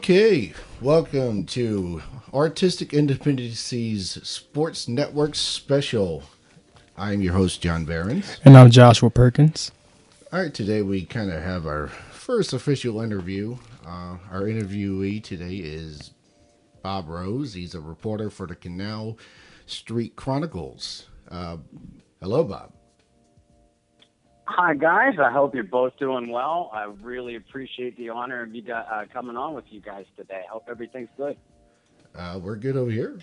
Okay, welcome to Artistic Independency's Sports Network Special. I'm your host, John Behrens. And I'm Joshua Perkins. All right, today we kind of have our first official interview. Our interviewee today is Bob Rose. He's a reporter for the Canal Street Chronicles. Hello, Bob. Hi, guys. I hope you're both doing well. I really appreciate the honor of you coming on with you guys today. I hope everything's good. We're good over here.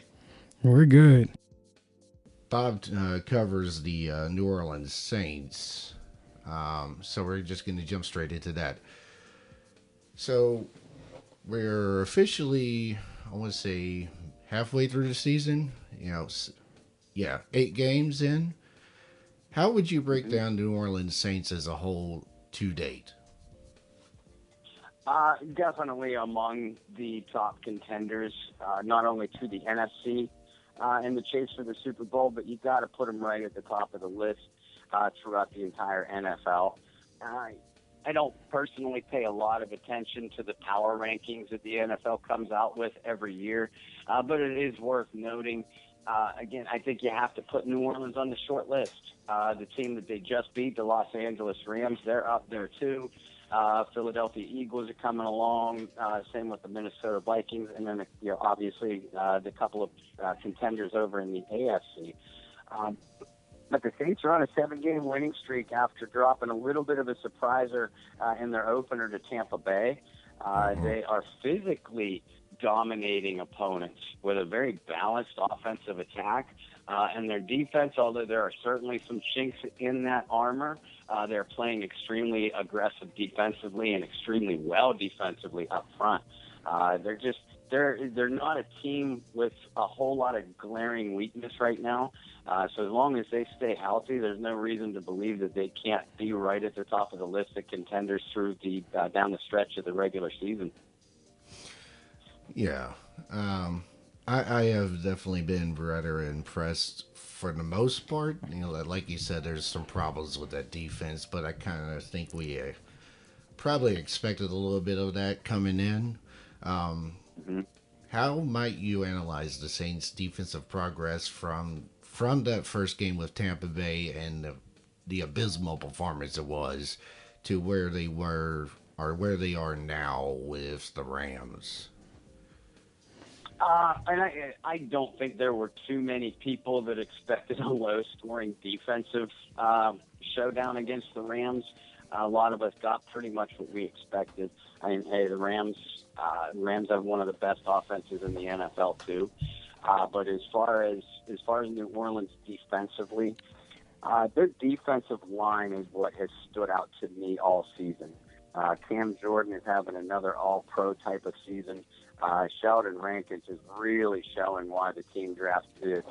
We're good. Bob covers the New Orleans Saints. So we're just going to jump straight into that. So we're officially, I want to say, halfway through the season. 8 games in. How would you break down New Orleans Saints as a whole to date? Definitely among the top contenders, not only to the NFC in the chase for the Super Bowl, but you've got to put them right at the top of the list throughout the entire NFL. I don't personally pay a lot of attention to the power rankings that the NFL comes out with every year, but it is worth noting. Again, I think you have to put New Orleans on the short list. The team that they just beat, the Los Angeles Rams, they're up there too. Philadelphia Eagles are coming along. Same with the Minnesota Vikings, and then obviously the couple of contenders over in the AFC. But the Saints are on a 7-game winning streak after dropping a little bit of a surpriser in their opener to Tampa Bay. They are physically dominating opponents with a very balanced offensive attack. And their defense, although there are certainly some chinks in that armor, they're playing extremely aggressive defensively and extremely well defensively up front. They're not a team with a whole lot of glaring weakness right now. So as long as they stay healthy, there's no reason to believe that they can't be right at the top of the list of contenders through the down the stretch of the regular season. Yeah. I have definitely been rather impressed for the most part. Like you said, there's some problems with that defense, but I kind of think we probably expected a little bit of that coming in. How might you analyze the Saints' defensive progress from that first game with Tampa Bay and the abysmal performance it was to where they were or where they are now with the Rams? And I don't think there were too many people that expected a low-scoring defensive showdown against the Rams. A lot of us got pretty much what we expected. I mean, hey, the Rams have one of the best offenses in the NFL too. But as far as New Orleans defensively, their defensive line is what has stood out to me all season. Cam Jordan is having another all-pro type of season. Sheldon Rankins is really showing why the team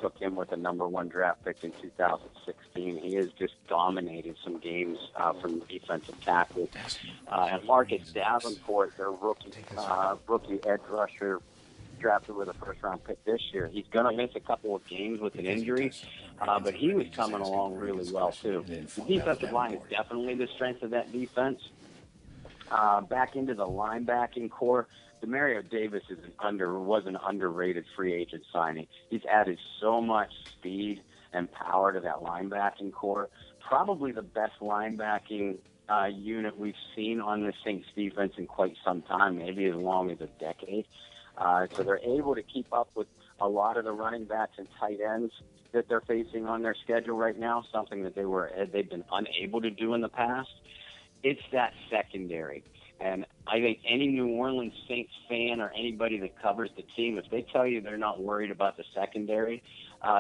took him with a number 1 draft pick in 2016. He has just dominated some games from the defensive tackle. And Marcus Davenport, their rookie edge rusher, drafted with a first-round pick this year. He's going to miss a couple of games with an injury, but he was coming along really well, too. The defensive line is definitely the strength of that defense. Back into the linebacking core, Demario Davis was an underrated free agent signing. He's added so much speed and power to that linebacking core. Probably the best linebacking unit we've seen on the Saints defense in quite some time, maybe as long as a decade. So they're able to keep up with a lot of the running backs and tight ends that they're facing on their schedule right now, something that they've been unable to do in the past. It's that secondary. And I think any New Orleans Saints fan or anybody that covers the team, if they tell you they're not worried about the secondary,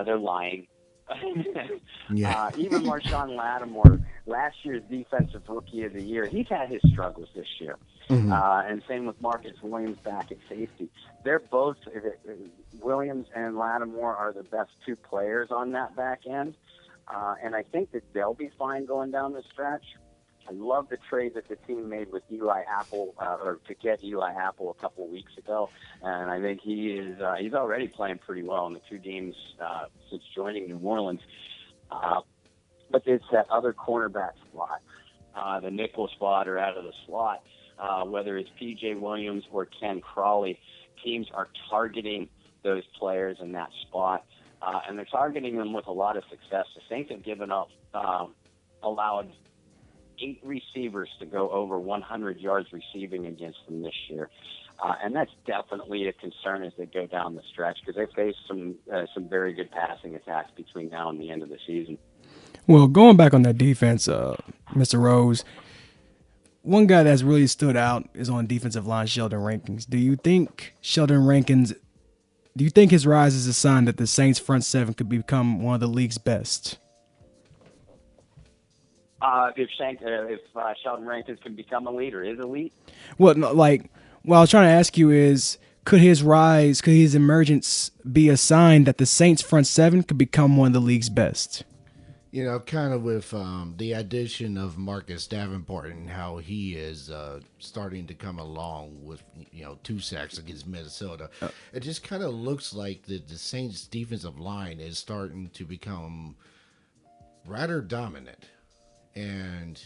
they're lying. Even Marshawn Lattimore, last year's Defensive Rookie of the Year, he's had his struggles this year. And same with Marcus Williams back at safety. They're both, Williams and Lattimore are the best 2 players on that back end. And I think that they'll be fine going down the stretch. I love the trade that the team made with Eli Apple, or to get Eli Apple a couple of weeks ago, and I think he's already playing pretty well in the 2 games since joining New Orleans. But it's that other cornerback spot, the nickel spot or out of the slot. whether it's P.J. Williams or Ken Crawley, teams are targeting those players in that spot, and they're targeting them with a lot of success. The Saints have given up, allowed 8 receivers to go over 100 yards receiving against them this year. And that's definitely a concern as they go down the stretch because they face some very good passing attacks between now and the end of the season. Well, going back on that defense, Mr. Rose, one guy that's really stood out is on defensive line, Sheldon Rankins. Do you think his rise is a sign that the Saints front seven could become one of the league's best? If Sheldon Rankins could become a leader, is elite? Well, no, what I was trying to ask you is, could his emergence be a sign that the Saints front seven could become one of the league's best? You know, kind of with the addition of Marcus Davenport and how he is starting to come along with, 2 sacks against Minnesota. It just kind of looks like the Saints defensive line is starting to become rather dominant. And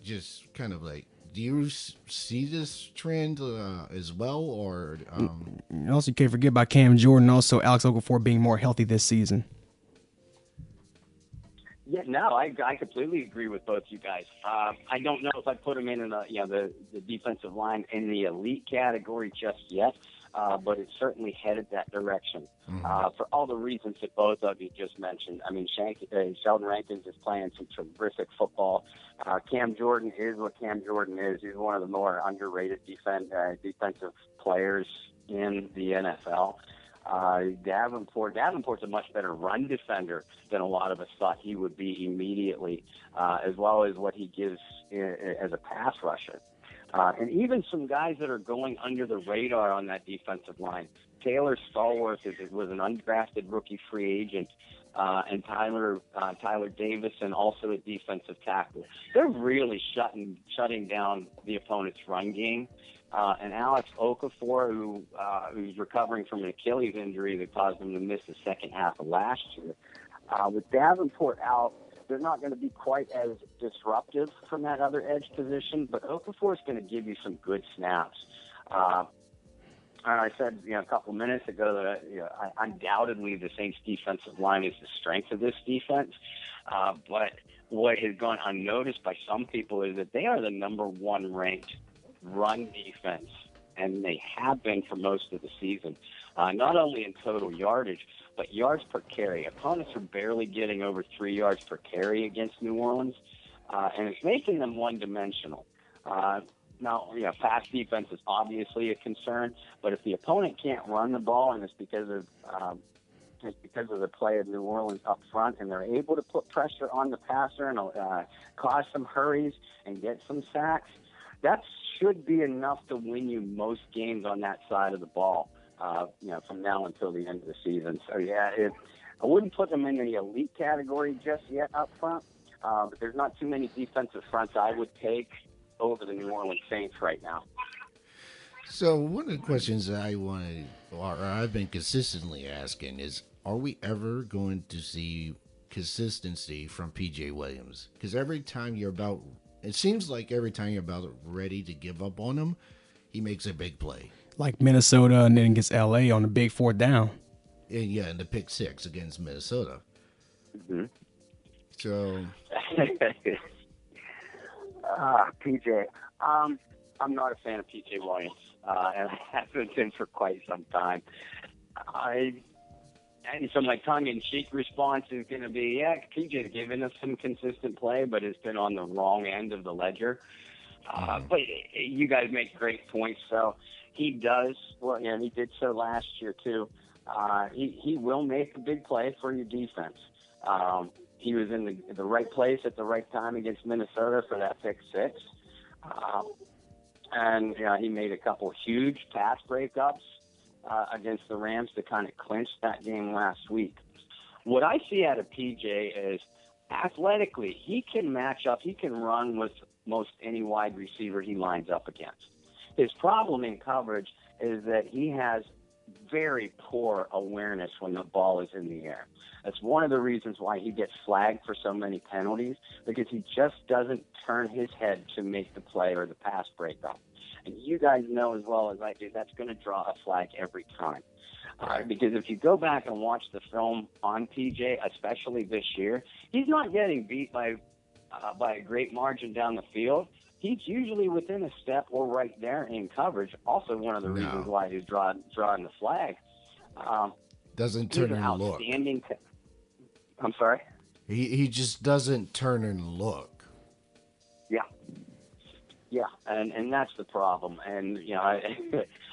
just kind of like, do you see this trend as well? Or Also, you can't forget about Cam Jordan, also Alex Okafor being more healthy this season. Yeah, no, I completely agree with both you guys. I don't know if I put him in the defensive line in the elite category just yet, but it's certainly headed that direction for all the reasons that both of you just mentioned. I mean, Sheldon Rankins is playing some terrific football. Cam Jordan is what Cam Jordan is. He's one of the more underrated defensive players in the NFL. Davenport's a much better run defender than a lot of us thought he would be immediately, as well as what he gives as a pass rusher. And even some guys that are going under the radar on that defensive line. Taylor Stallworth was an undrafted rookie free agent, and Tyler Davison, also a defensive tackle. They're really shutting down the opponent's run game. And Alex Okafor, who's recovering from an Achilles injury that caused him to miss the second half of last year. With Davenport out, they're not going to be quite as disruptive from that other edge position, but Okafor is going to give you some good snaps. I said, a couple minutes ago that undoubtedly the Saints defensive line is the strength of this defense. But what has gone unnoticed by some people is that they are the number 1 ranked run defense, and they have been for most of the season. Not only in total yardage, but yards per carry. Opponents are barely getting over 3 yards per carry against New Orleans, and it's making them one-dimensional. Now, pass defense is obviously a concern, but if the opponent can't run the ball, and it's because of the play of New Orleans up front, and they're able to put pressure on the passer and cause some hurries and get some sacks, that should be enough to win you most games on that side of the ball, from now until the end of the season. So, I wouldn't put them in the elite category just yet up front, but there's not too many defensive fronts I would take over the New Orleans Saints right now. So one of the questions that I've been consistently asking is, are we ever going to see consistency from P.J. Williams? Because it seems like every time you're about ready to give up on him, he makes a big play. Like Minnesota and then gets L.A. on the big 4th down. And in the pick 6 against Minnesota. Mm-hmm. So... PJ, I'm not a fan of PJ Williams, and I haven't been for quite some time. So my tongue-in-cheek response is going to be, PJ's given us some consistent play, but it's been on the wrong end of the ledger. But you guys make great points. So he does, and he did so last year too. He will make a big play for your defense. He was in the right place at the right time against Minnesota for that pick 6. And he made a couple huge pass breakups against the Rams to kind of clinch that game last week. What I see out of PJ is athletically, he can match up. He can run with most any wide receiver he lines up against. His problem in coverage is that he has very poor awareness when the ball is in the air. That's one of the reasons why he gets flagged for so many penalties, because he just doesn't turn his head to make the play or the pass breakup. And you guys know as well as I do, that's going to draw a flag every time. Because if you go back and watch the film on PJ, especially this year, he's not getting beat by a great margin down the field. He's usually within a step or right there in coverage. Also, one of the reasons why he's drawing the flag. Doesn't turn and look. I'm sorry? He just doesn't turn and look. Yeah. Yeah, and that's the problem. And,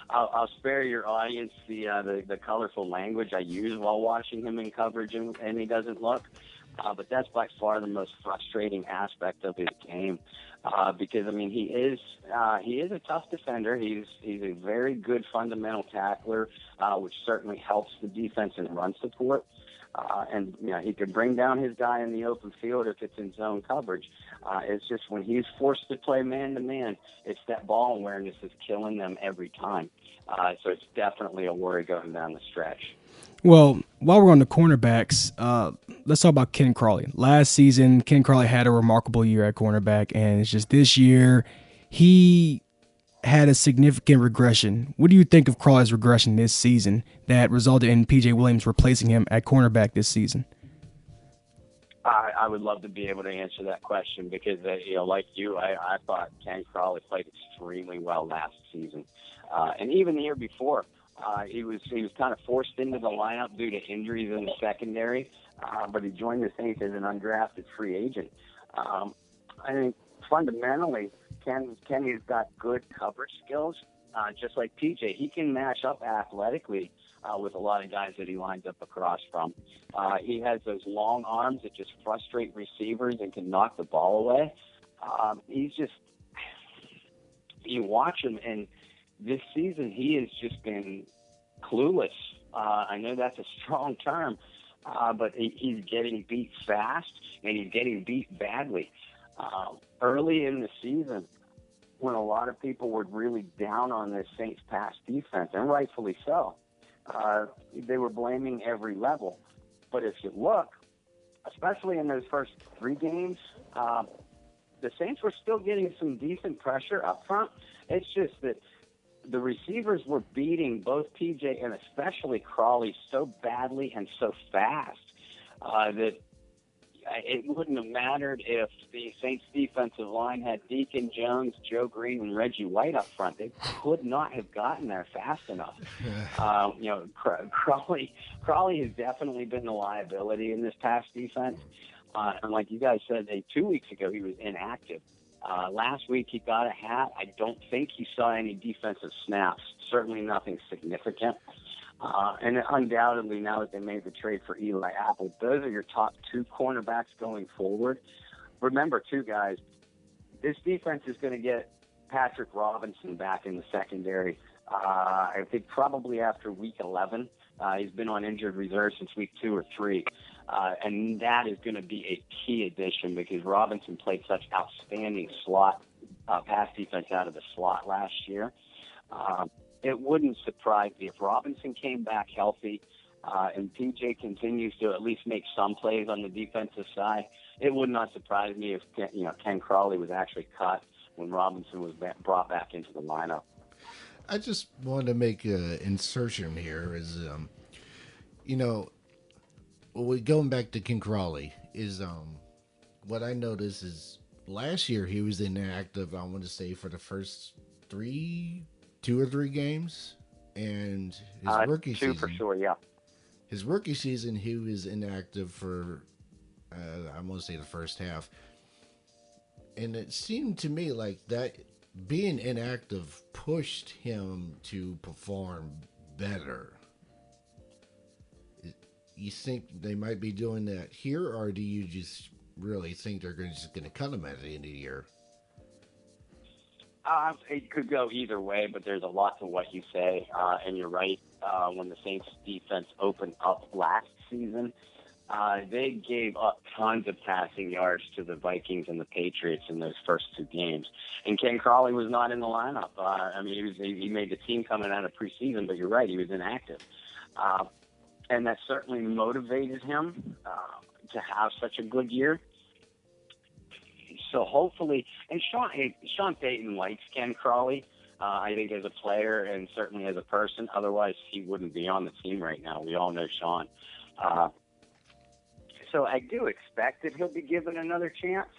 I'll spare your audience the colorful language I use while watching him in coverage and he doesn't look. But that's by far the most frustrating aspect of his game. Because, he is a tough defender. He's a very good fundamental tackler, which certainly helps the defense in run support. And he could bring down his guy in the open field if it's in zone coverage. It's just when he's forced to play man-to-man, it's that ball awareness is killing them every time. So it's definitely a worry going down the stretch. Well, while we're on the cornerbacks, let's talk about Ken Crawley. Last season, Ken Crawley had a remarkable year at cornerback, and it's just this year he had a significant regression. What do you think of Crawley's regression this season that resulted in P.J. Williams replacing him at cornerback this season? I would love to be able to answer that question because, like you, I thought Ken Crawley played extremely well last season. And even the year before, he was kind of forced into the lineup due to injuries in the secondary, but he joined the Saints as an undrafted free agent. I think fundamentally, Kenny's got good coverage skills, just like PJ. He can match up athletically with a lot of guys that he lines up across from. He has those long arms that just frustrate receivers and can knock the ball away. You watch him, and this season he has just been clueless. I know that's a strong term, but he's getting beat fast, and he's getting beat badly. Early in the season, when a lot of people were really down on this Saints pass defense, and rightfully so, they were blaming every level. But if you look, especially in those first 3 games, the Saints were still getting some decent pressure up front. It's just that the receivers were beating both PJ and especially Crawley so badly and so fast that it wouldn't have mattered if the Saints defensive line had Deacon Jones, Joe Green, and Reggie White up front. They could not have gotten there fast enough. Crawley has definitely been the liability in this pass defense. And like you guys said, 2 weeks ago he was inactive. Last week he got a hat. I don't think he saw any defensive snaps. Certainly nothing significant. And undoubtedly, now that they made the trade for Eli Apple, those are your top 2 cornerbacks going forward. Remember, too, guys, this defense is going to get Patrick Robinson back in the secondary. I think probably after week 11. He's been on injured reserve since week 2 or 3. And that is going to be a key addition because Robinson played such outstanding slot pass defense out of the slot last year. It wouldn't surprise me if Robinson came back healthy and PJ continues to at least make some plays on the defensive side. It would not surprise me if Ken Crawley was actually cut when Robinson was brought back into the lineup. I just wanted to make an insertion here is, going back to Ken Crawley is what I noticed is last year he was inactive, I want to say, for the first 2 or 3 games, and his rookie season. 2 for sure, yeah. His rookie season, he was inactive for, I want to say, the first half. And it seemed to me like that being inactive pushed him to perform better. You think they might be doing that here, or do you just really think they're just going to cut him at the end of the year? It could go either way, but there's a lot to what you say, and you're right. When the Saints defense opened up last season, they gave up tons of passing yards to the Vikings and the Patriots in those first 2 games. And Ken Crawley was not in the lineup. He made the team coming out of preseason, but you're right, he was inactive. And that certainly motivated him to have such a good year. So hopefully, and Sean Payton likes Ken Crawley. I think as a player and certainly as a person, otherwise he wouldn't be on the team right now. We all know Sean. So I do expect that he'll be given another chance.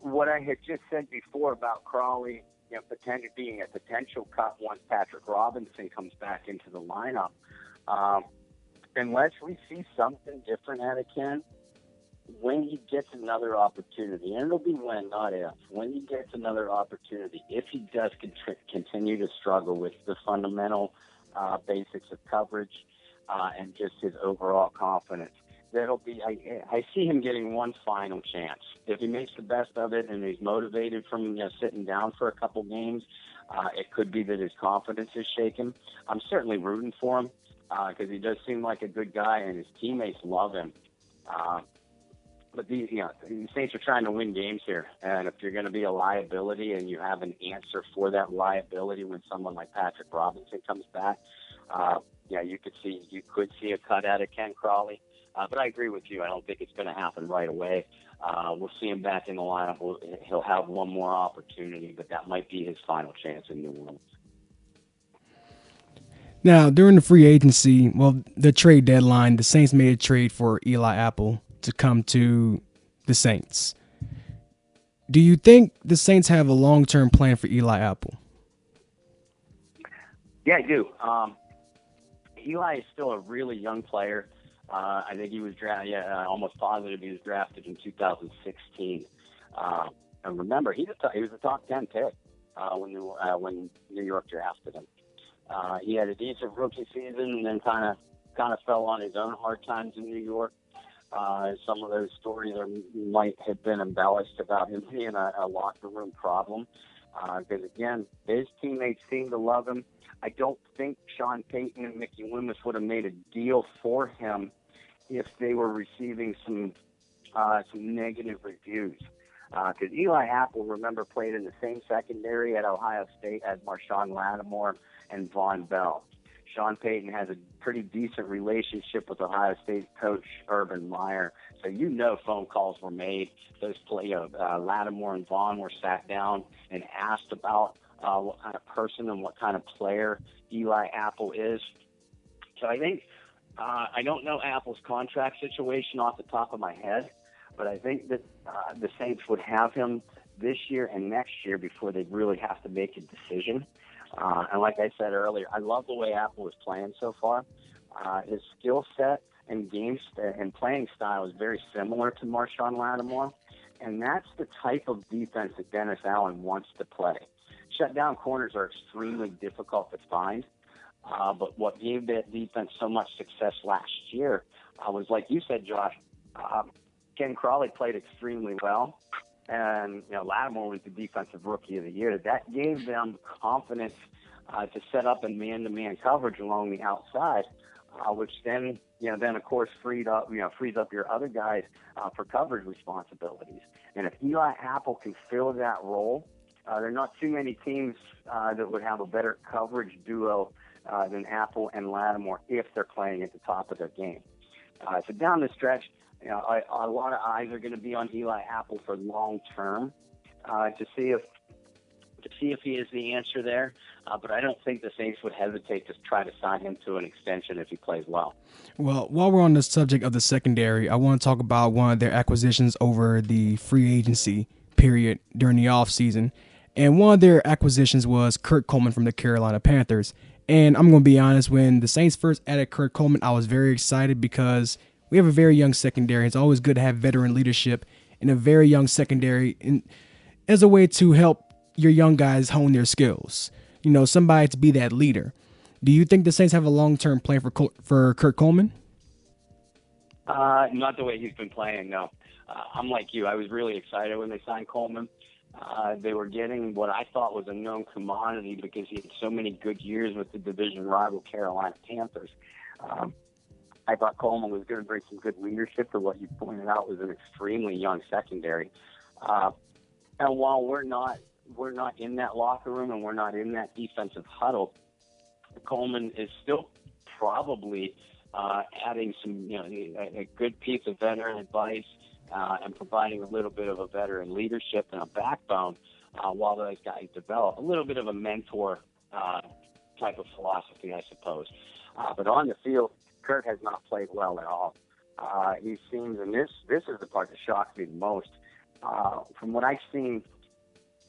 What I had just said before about Crawley, being a potential cut once Patrick Robinson comes back into the lineup, unless we see something different out of Ken, when he gets another opportunity, and it'll be when, not if, when he gets another opportunity, if he does continue to struggle with the fundamental basics of coverage and just his overall confidence, I see him getting one final chance. If he makes the best of it and he's motivated from sitting down for a couple games, it could be that his confidence is shaken. I'm certainly rooting for him because he does seem like a good guy and his teammates love him. But the Saints are trying to win games here, and if you're going to be a liability and you have an answer for that liability when someone like Patrick Robinson comes back, you could see a cut out of Ken Crawley. But I agree with you. I don't think it's going to happen right away. We'll see him back in the lineup. He'll have one more opportunity, but that might be his final chance in New Orleans. Now, during the free agency, the trade deadline, the Saints made a trade for Eli Apple to come to the Saints. Do you think the Saints have a long-term plan for Eli Apple? Yeah, I do. Eli is still a really young player. I think he was drafted. Almost positive he was drafted in 2016. And remember, he was a top 10 pick when New York drafted him. He had a decent rookie season, and then kind of fell on his own hard times in New York. Some of those stories might have been embellished about him being a locker room problem. Because again, his teammates seem to love him. I don't think Sean Payton and Mickey Loomis would have made a deal for him if they were receiving some negative reviews. Because Eli Apple, remember, played in the same secondary at Ohio State as Marshawn Lattimore and Von Bell. Sean Payton has a pretty decent relationship with Ohio State coach Urban Meyer, so phone calls were made. Lattimore and Vaughn were sat down and asked about what kind of person and what kind of player Eli Apple is. So I think I don't know Apple's contract situation off the top of my head, but I think that the Saints would have him this year and next year before they really have to make a decision. And like I said earlier, I love the way Apple is playing so far. His skill set and and playing style is very similar to Marshawn Lattimore, and that's the type of defense that Dennis Allen wants to play. Shutdown corners are extremely difficult to find, but what gave that defense so much success last year was, like you said, Josh, Ken Crawley played extremely well. And, Lattimore was the defensive rookie of the year. That gave them confidence to set up in man-to-man coverage along the outside, which then of course frees up your other guys for coverage responsibilities. And if Eli Apple can fill that role, there are not too many teams that would have a better coverage duo than Apple and Lattimore if they're playing at the top of their game. So down the stretch, a lot of eyes are going to be on Eli Apple for long term to see if he is the answer there. But I don't think the Saints would hesitate to try to sign him to an extension if he plays well. Well, while we're on the subject of the secondary, I want to talk about one of their acquisitions over the free agency period during the offseason. And one of their acquisitions was Kurt Coleman from the Carolina Panthers. And I'm going to be honest, when the Saints first added Kurt Coleman, I was very excited because we have a very young secondary. It's always good to have veteran leadership in a very young secondary as a way to help your young guys hone their skills. Somebody to be that leader. Do you think the Saints have a long-term plan for Kurt Coleman? Not the way he's been playing, no. I'm like you. I was really excited when they signed Coleman. They were getting what I thought was a known commodity because he had so many good years with the division rival Carolina Panthers. I thought Coleman was going to bring some good leadership to what you pointed out was an extremely young secondary. And while we're not in that locker room and we're not in that defensive huddle, Coleman is still probably adding some, a good piece of veteran advice and providing a little bit of a veteran leadership and a backbone while those guys develop. A little bit of a mentor type of philosophy, I suppose. But on the field, Kurt has not played well at all. He seems, and this is the part that shocks me the most. From what I've seen,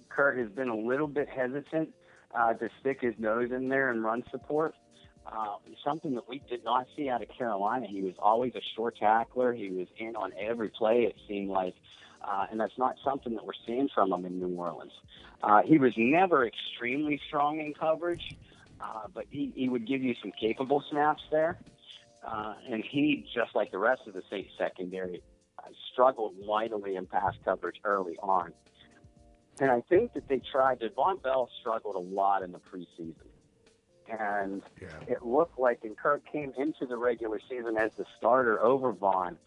Kurt has been a little bit hesitant to stick his nose in there and run support. Something that we did not see out of Carolina. He was always a short tackler. He was in on every play, it seemed like. And that's not something that we're seeing from him in New Orleans. He was never extremely strong in coverage, but he would give you some capable snaps there. And he, just like the rest of the Saints secondary, struggled mightily in pass coverage early on. And I think that they tried to. Von Bell struggled a lot in the preseason. And it looked like, and Kurt came into the regular season as the starter over Vaughn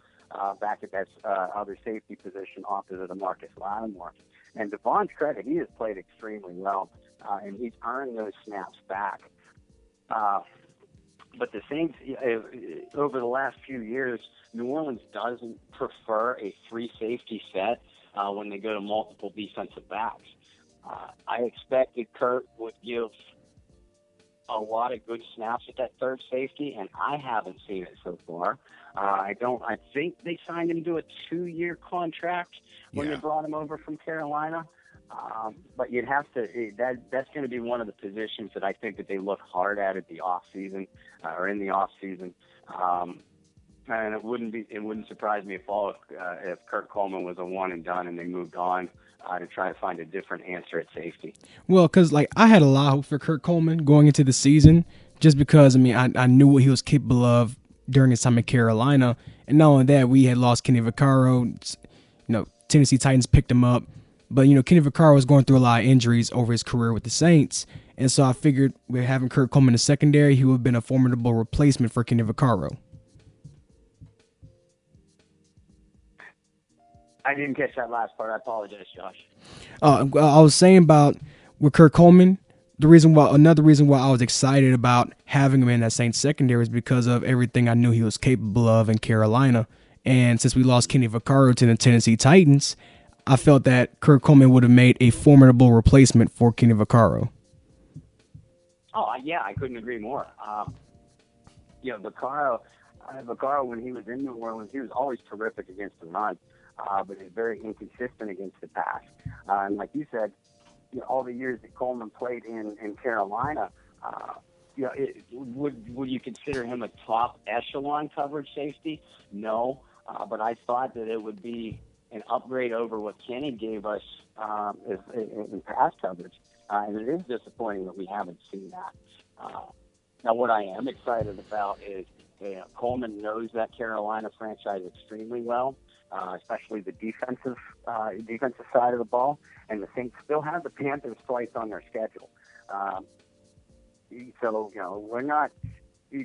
back at that other safety position opposite of Marcus Lattimore. And to Vaughn's credit, he has played extremely well, and he's earned those snaps back. But the Saints, over the last few years, New Orleans doesn't prefer a three safety set when they go to multiple defensive backs. I expected Kurt would give a lot of good snaps at that third safety, and I haven't seen it so far. I think they signed him to a 2-year contract when they brought him over from Carolina. But you'd have to. That's going to be one of the positions that I think that they look hard at the off season or in the off season. And it wouldn't surprise me if Kurt Coleman was a one and done and they moved on to try to find a different answer at safety. Well, because I had a lot of hope for Kurt Coleman going into the season, just because I knew what he was capable of during his time in Carolina, and not only that, we had lost Kenny Vaccaro. Tennessee Titans picked him up, but Kenny Vaccaro was going through a lot of injuries over his career with the Saints, and so I figured with having Kurt Coleman in the secondary, he would have been a formidable replacement for Kenny Vaccaro. I didn't catch that last part. I apologize, Josh. I was saying about with Kurt Coleman, another reason why I was excited about having him in that Saints secondary is because of everything I knew he was capable of in Carolina. And since we lost Kenny Vaccaro to the Tennessee Titans, I felt that Kurt Coleman would have made a formidable replacement for Kenny Vaccaro. Oh, yeah, I couldn't agree more. Vaccaro, when he was in New Orleans, he was always terrific against the run. But he's very inconsistent against the pass. And like you said, all the years that Coleman played in Carolina, would you consider him a top echelon coverage safety? No, but I thought that it would be an upgrade over what Kenny gave us in pass coverage. And it is disappointing that we haven't seen that. Now, what I am excited about is Coleman knows that Carolina franchise extremely well. Especially the defensive side of the ball, and the Saints still have the Panthers twice on their schedule. So we're not.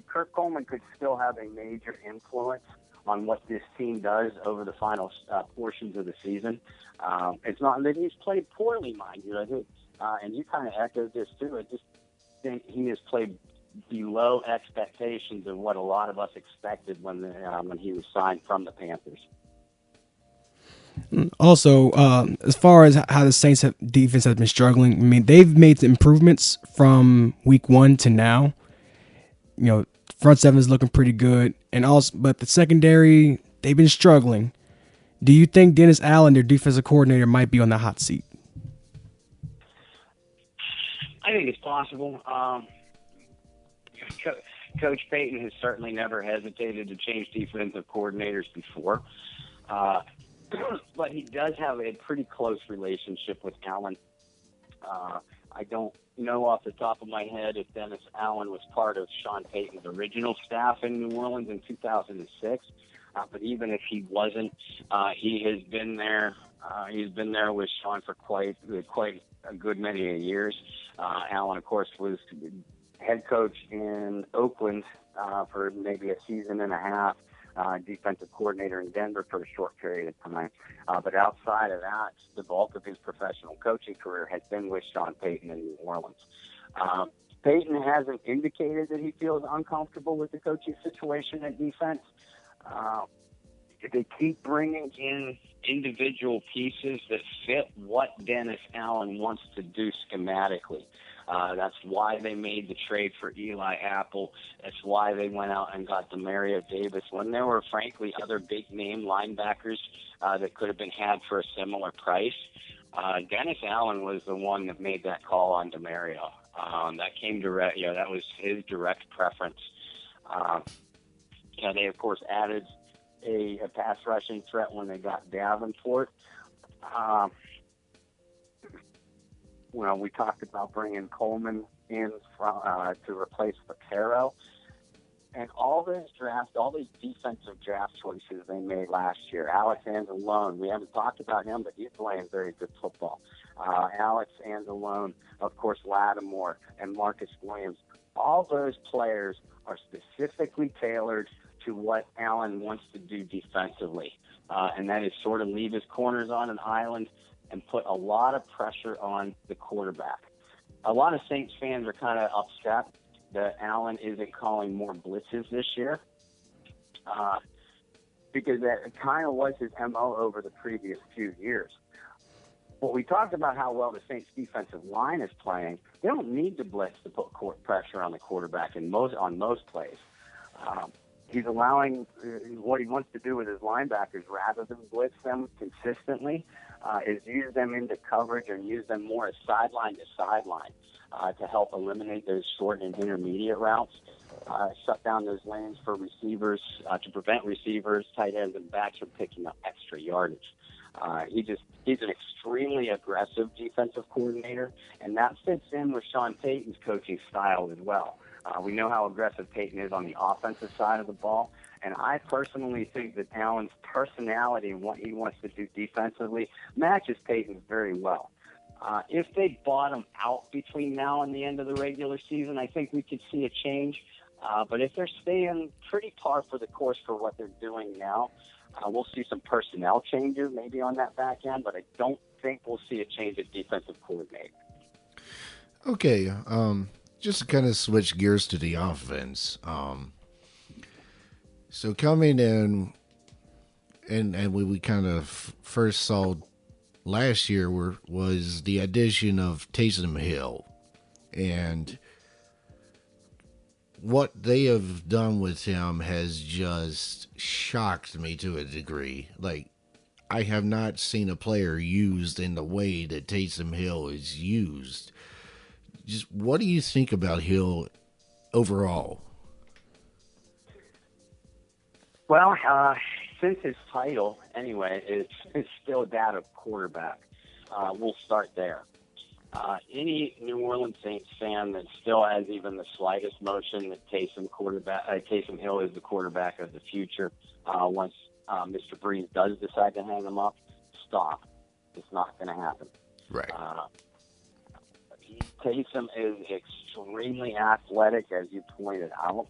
Kurt Coleman could still have a major influence on what this team does over the final portions of the season. It's not that he's played poorly, mind you. I think, and you kind of echoed this too. I just think he has played below expectations of what a lot of us expected when he was signed from the Panthers. Also, as far as how the Saints defense has been struggling, they've made improvements from week 1 to now. Front seven is looking pretty good, but the secondary, they've been struggling. Do you think Dennis Allen, their defensive coordinator, might be on the hot seat? I think it's possible. Coach Payton has certainly never hesitated to change defensive coordinators before. But he does have a pretty close relationship with Allen. I don't know off the top of my head if Dennis Allen was part of Sean Payton's original staff in New Orleans in 2006. But even if he wasn't, he has been there. He's been there with Sean for quite a good many years. Allen, of course, was head coach in Oakland for maybe a season and a half. Defensive coordinator in Denver for a short period of time. But outside of that, the bulk of his professional coaching career has been with Sean Payton in New Orleans. Payton hasn't indicated that he feels uncomfortable with the coaching situation at defense. they keep bringing in individual pieces that fit what Dennis Allen wants to do schematically. That's why they made the trade for Eli Apple. That's why they went out and got Demario Davis when there were, frankly, other big-name linebackers that could have been had for a similar price. Dennis Allen was the one that made that call on Demario. That came direct. That was his direct preference. They, of course, added a pass rushing threat when they got Davenport. We talked about bringing Coleman in to replace Vaquero. And all these defensive draft choices they made last year. Alex Anzalone, we haven't talked about him, but he's playing very good football. Alex Anzalone, of course, Lattimore, and Marcus Williams. All those players are specifically tailored to what Allen wants to do defensively. And that is sort of leave his corners on an island and put a lot of pressure on the quarterback. A lot of Saints fans are kind of upset that Allen isn't calling more blitzes this year because that kind of was his MO over the previous few years. But we talked about how well the Saints defensive line is playing. They don't need to blitz to put pressure on the quarterback on most plays. He's allowing what he wants to do with his linebackers rather than blitz them consistently is use them into coverage and use them more as sideline to sideline to help eliminate those short and intermediate routes, shut down those lanes for receivers to prevent receivers, tight ends, and backs from picking up extra yardage. He's an extremely aggressive defensive coordinator, and that fits in with Sean Payton's coaching style as well. We know how aggressive Payton is on the offensive side of the ball, and I personally think that Allen's personality and what he wants to do defensively matches Payton's very well. If they bottom out between now and the end of the regular season, I think we could see a change. But if they're staying pretty par for the course for what they're doing now, we'll see some personnel changes maybe on that back end, but I don't think we'll see a change at defensive coordinator. Okay, just to kind of switch gears to the offense. So coming in, and we kind of first saw last year was the addition of Taysom Hill, and what they have done with him has just shocked me to a degree. Like, I have not seen a player used in the way that Taysom Hill is used. Just what do you think about Hill overall? Well, since his title, anyway, is still that of quarterback, we'll start there. Any New Orleans Saints fan that still has even the slightest notion that Taysom Hill is the quarterback of the future, once Mr. Breeze does decide to hang him up, stop. It's not going to happen. Right. Taysom is extremely athletic, as you pointed out.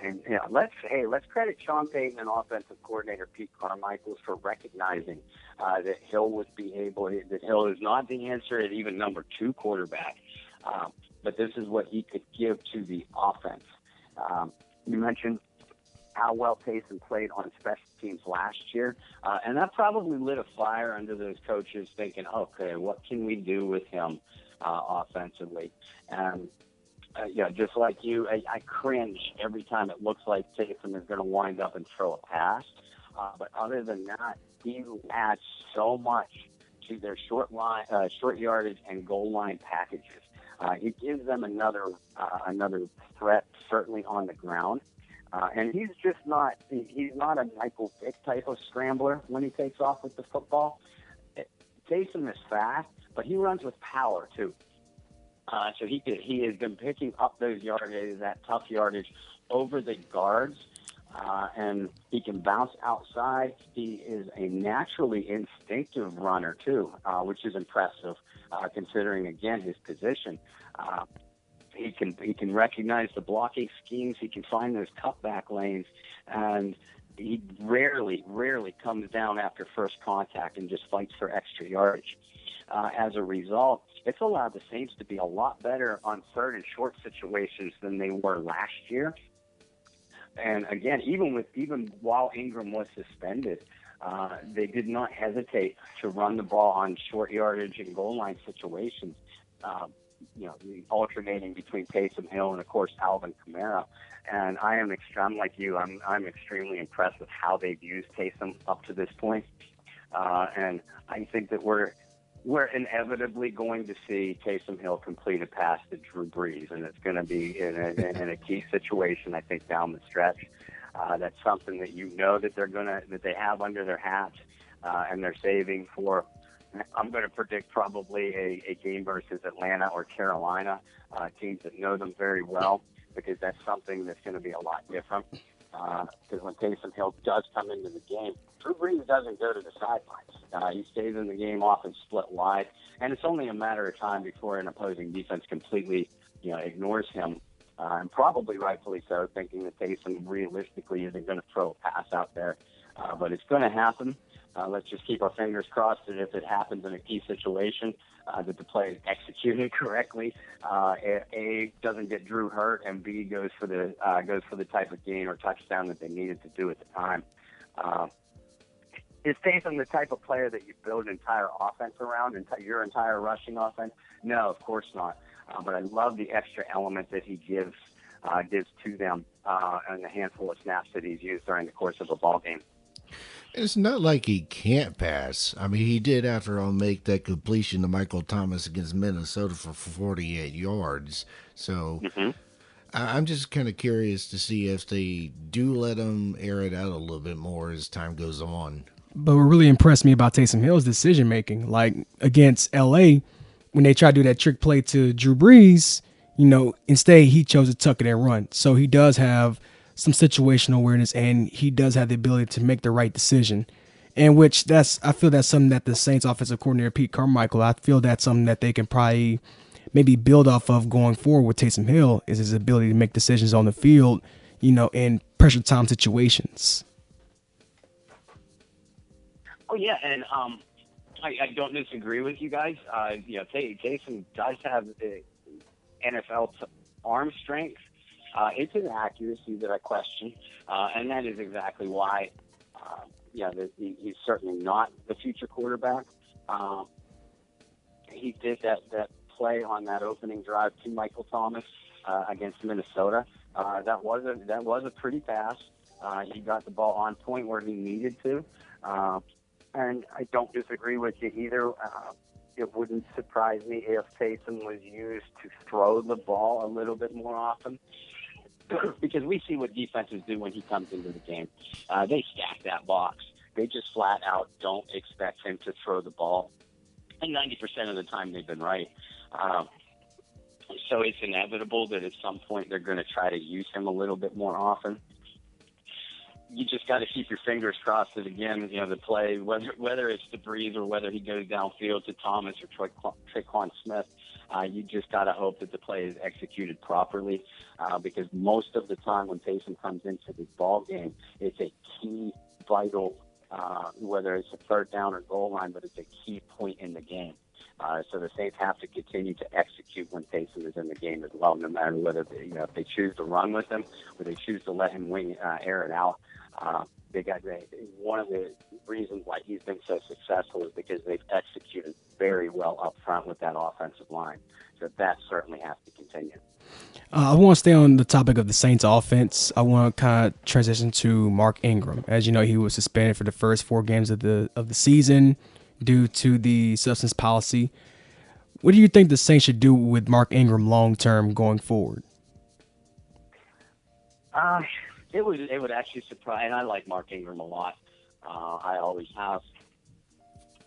And let's credit Sean Payton and offensive coordinator Pete Carmichael for recognizing that Hill is not the answer at even number 2 quarterback, but this is what he could give to the offense. You mentioned how well Taysom played on special teams last year, and that probably lit a fire under those coaches thinking, okay, what can we do with him offensively? And just like you, I cringe every time it looks like Taysom is going to wind up and throw a pass. But other than that, he adds so much to their short yardage and goal line packages. He gives them another threat, certainly on the ground. And he's not a Michael Vick type of scrambler when he takes off with the football. Taysom is fast, but he runs with power too. So he has been picking up those yardage, that tough yardage, over the guards, and he can bounce outside. He is a naturally instinctive runner too, which is impressive, considering again his position. He can recognize the blocking schemes. He can find those cutback lanes, and he rarely comes down after first contact and just fights for extra yardage. As a result, it's allowed the Saints to be a lot better on third and short situations than they were last year. And again, even while Ingram was suspended, they did not hesitate to run the ball on short yardage and goal line situations. Alternating between Taysom Hill and of course Alvin Kamara. And I'm like you. I'm extremely impressed with how they've used Taysom up to this point. And I think that we're inevitably going to see Taysom Hill complete a pass to Drew Brees, and it's going to be in a key situation, I think, down the stretch. That's something that that they have under their hat, and they're saving for. I'm going to predict probably a game versus Atlanta or Carolina, teams that know them very well, because that's something that's going to be a lot different. Because when Taysom Hill does come into the game, Drew Brees doesn't go to the sidelines. He stays in the game, often split wide, and it's only a matter of time before an opposing defense completely, ignores him, and probably rightfully so, thinking that Taysom realistically isn't going to throw a pass out there. But it's going to happen. Let's just keep our fingers crossed that if it happens in a key situation, that the play is executed correctly. A, doesn't get Drew hurt, and B, goes for the type of gain or touchdown that they needed to do at the time. Is Taysom the type of player that you build an entire offense around, your entire rushing offense? No, of course not. But I love the extra element that he gives to them, and the handful of snaps that he's used during the course of a ball game. It's not like he can't pass. I mean, he did, after all, make that completion to Michael Thomas against Minnesota for 48 yards. So I'm just kind of curious to see if they do let him air it out a little bit more as time goes on. But what really impressed me about Taysom Hill's decision making, like against LA, when they tried to do that trick play to Drew Brees, instead he chose to tuck it and run. So he does have some situational awareness, and he does have the ability to make the right decision. And I feel that's something that the Saints offensive coordinator, Pete Carmichael, I feel that's something that they can probably maybe build off of going forward with Taysom Hill, is his ability to make decisions on the field, in pressure time situations. Oh yeah, and I don't disagree with you guys. Taysom does have NFL arm strength. It's an accuracy that I question, and that is exactly why. He's certainly not the future quarterback. He did that play on that opening drive to Michael Thomas against Minnesota. That was a pretty pass. He got the ball on point where he needed to, and I don't disagree with you either. It wouldn't surprise me if Taysom was used to throw the ball a little bit more often. Because we see what defenses do when he comes into the game. They stack that box. They just flat out don't expect him to throw the ball. And 90% of the time they've been right. So it's inevitable that at some point they're going to try to use him a little bit more often. You just got to keep your fingers crossed that, again, the play, whether it's to Brees or whether he goes downfield to Thomas or Tre'Quan Smith, you just got to hope that the play is executed properly, because most of the time when Taysom comes into this ball game, it's a key, vital, whether it's a third down or goal line, but it's a key point in the game. So the Saints have to continue to execute when Taysom is in the game as well, no matter whether if they choose to run with him or they choose to let him air it out. One of the reasons why he's been so successful is because they've executed very well up front with that offensive line. So that certainly has to continue. I want to stay on the topic of the Saints offense. I want to kind of transition to Mark Ingram. As you know, he was suspended for the first 4 games of the season due to the substance policy. What do you think the Saints should do with Mark Ingram long term going forward? It would actually surprise, and I like Mark Ingram a lot. I always have.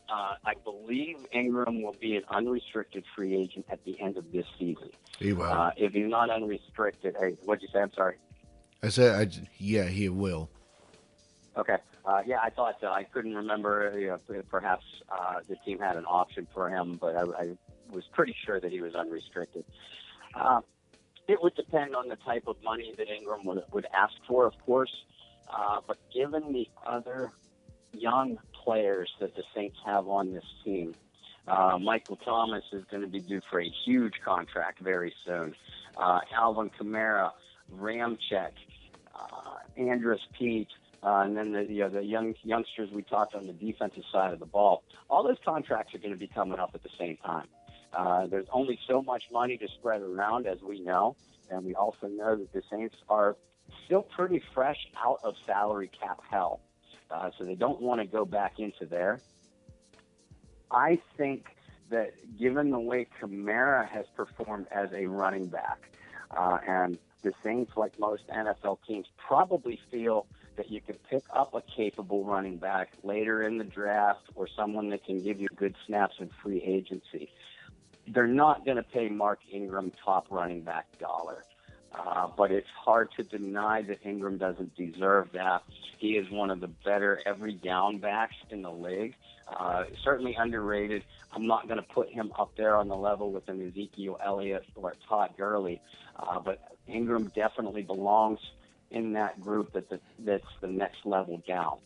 I believe Ingram will be an unrestricted free agent at the end of this season. He will. If he's not unrestricted, what'd you say? I'm sorry. I said, yeah, he will. Okay. I thought so. I couldn't remember. Perhaps the team had an option for him, but I was pretty sure that he was unrestricted. It would depend on the type of money that Ingram would ask for, of course. But given the other young players that the Saints have on this team, Michael Thomas is going to be due for a huge contract very soon. Alvin Kamara, Ramczyk, Andrus Pete, and then the youngsters we talked on the defensive side of the ball. All those contracts are going to be coming up at the same time. There's only so much money to spread around, as we know, and we also know that the Saints are still pretty fresh out of salary cap hell, so they don't want to go back into there. I think that given the way Kamara has performed as a running back, and the Saints, like most NFL teams, probably feel that you can pick up a capable running back later in the draft or someone that can give you good snaps in free agency. They're not going to pay Mark Ingram top running back dollar. But it's hard to deny that Ingram doesn't deserve that. He is one of the better every down backs in the league. Certainly underrated. I'm not going to put him up there on the level with an Ezekiel Elliott or Todd Gurley, but Ingram definitely belongs in that group that's the next level down.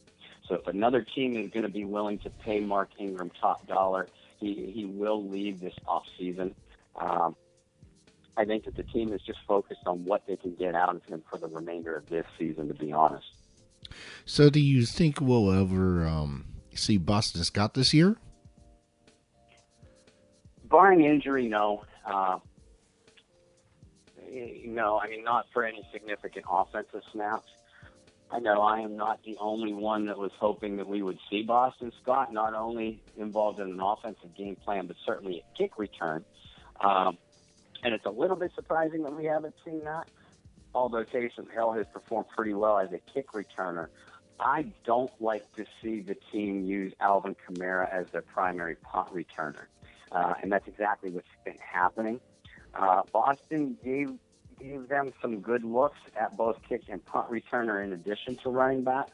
So if another team is going to be willing to pay Mark Ingram top dollar, he will leave this offseason. I think that the team is just focused on what they can get out of him for the remainder of this season, to be honest. So do you think we'll ever see Boston Scott this year? Barring injury, no. No, I mean, not for any significant offensive snaps. I know I am not the only one that was hoping that we would see Boston Scott not only involved in an offensive game plan, but certainly a kick return. And it's a little bit surprising that we haven't seen that, although Taysom Hill has performed pretty well as a kick returner. I don't like to see the team use Alvin Kamara as their primary punt returner, and that's exactly what's been happening. Boston gave them some good looks at both kick and punt returner in addition to running back.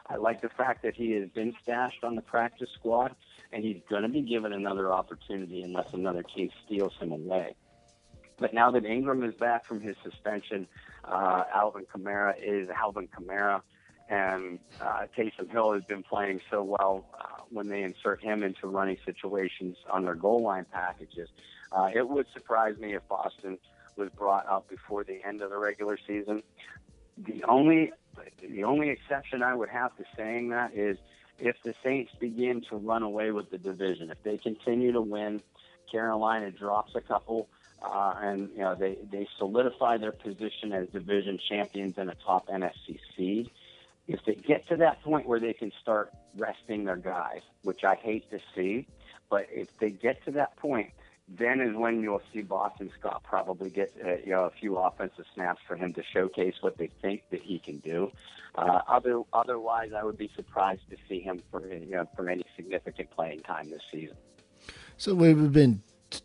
I like the fact that he has been stashed on the practice squad, and he's going to be given another opportunity unless another team steals him away. But now that Ingram is back from his suspension, Alvin Kamara is Alvin Kamara, and Taysom Hill has been playing so well when they insert him into running situations on their goal line packages. It would surprise me if Boston was brought up before the end of the regular season. The only exception I would have to saying that is if the Saints begin to run away with the division. If they continue to win, Carolina drops a couple, and they solidify their position as division champions and a top NFC seed. If they get to that point where they can start resting their guys, which I hate to see, but if they get to that point, then is when you'll see Boston Scott probably get a few offensive snaps for him to showcase what they think that he can do. Otherwise, I would be surprised to see him for any significant playing time this season. So we've been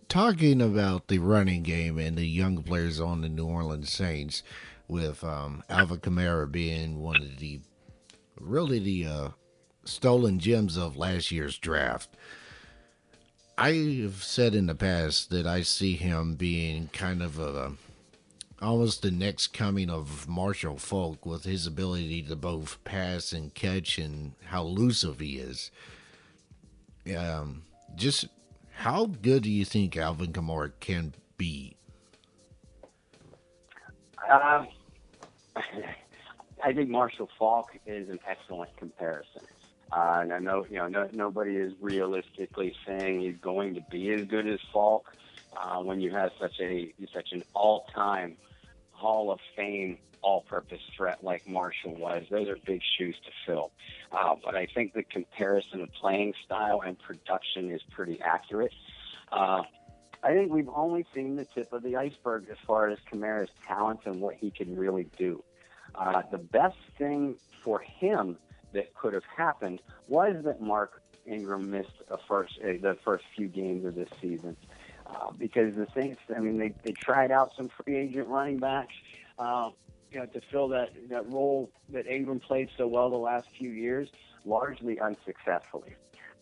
talking about the running game and the young players on the New Orleans Saints, with Alvin Kamara being one of the stolen gems of last year's draft. I have said in the past that I see him being kind of almost the next coming of Marshall Faulk, with his ability to both pass and catch and how elusive he is. Just how good do you think Alvin Kamara can be? I think Marshall Faulk is an excellent comparison. And I know, nobody is realistically saying he's going to be as good as Faulk when you have such an all-time Hall of Fame all-purpose threat like Marshall was. Those are big shoes to fill. But I think the comparison of playing style and production is pretty accurate. I think we've only seen the tip of the iceberg as far as Kamara's talent and what he can really do. The best thing for him that could have happened was that Mark Ingram missed the first few games of this season, because the Saints, they tried out some free agent running backs, to fill that role that Ingram played so well the last few years, largely unsuccessfully.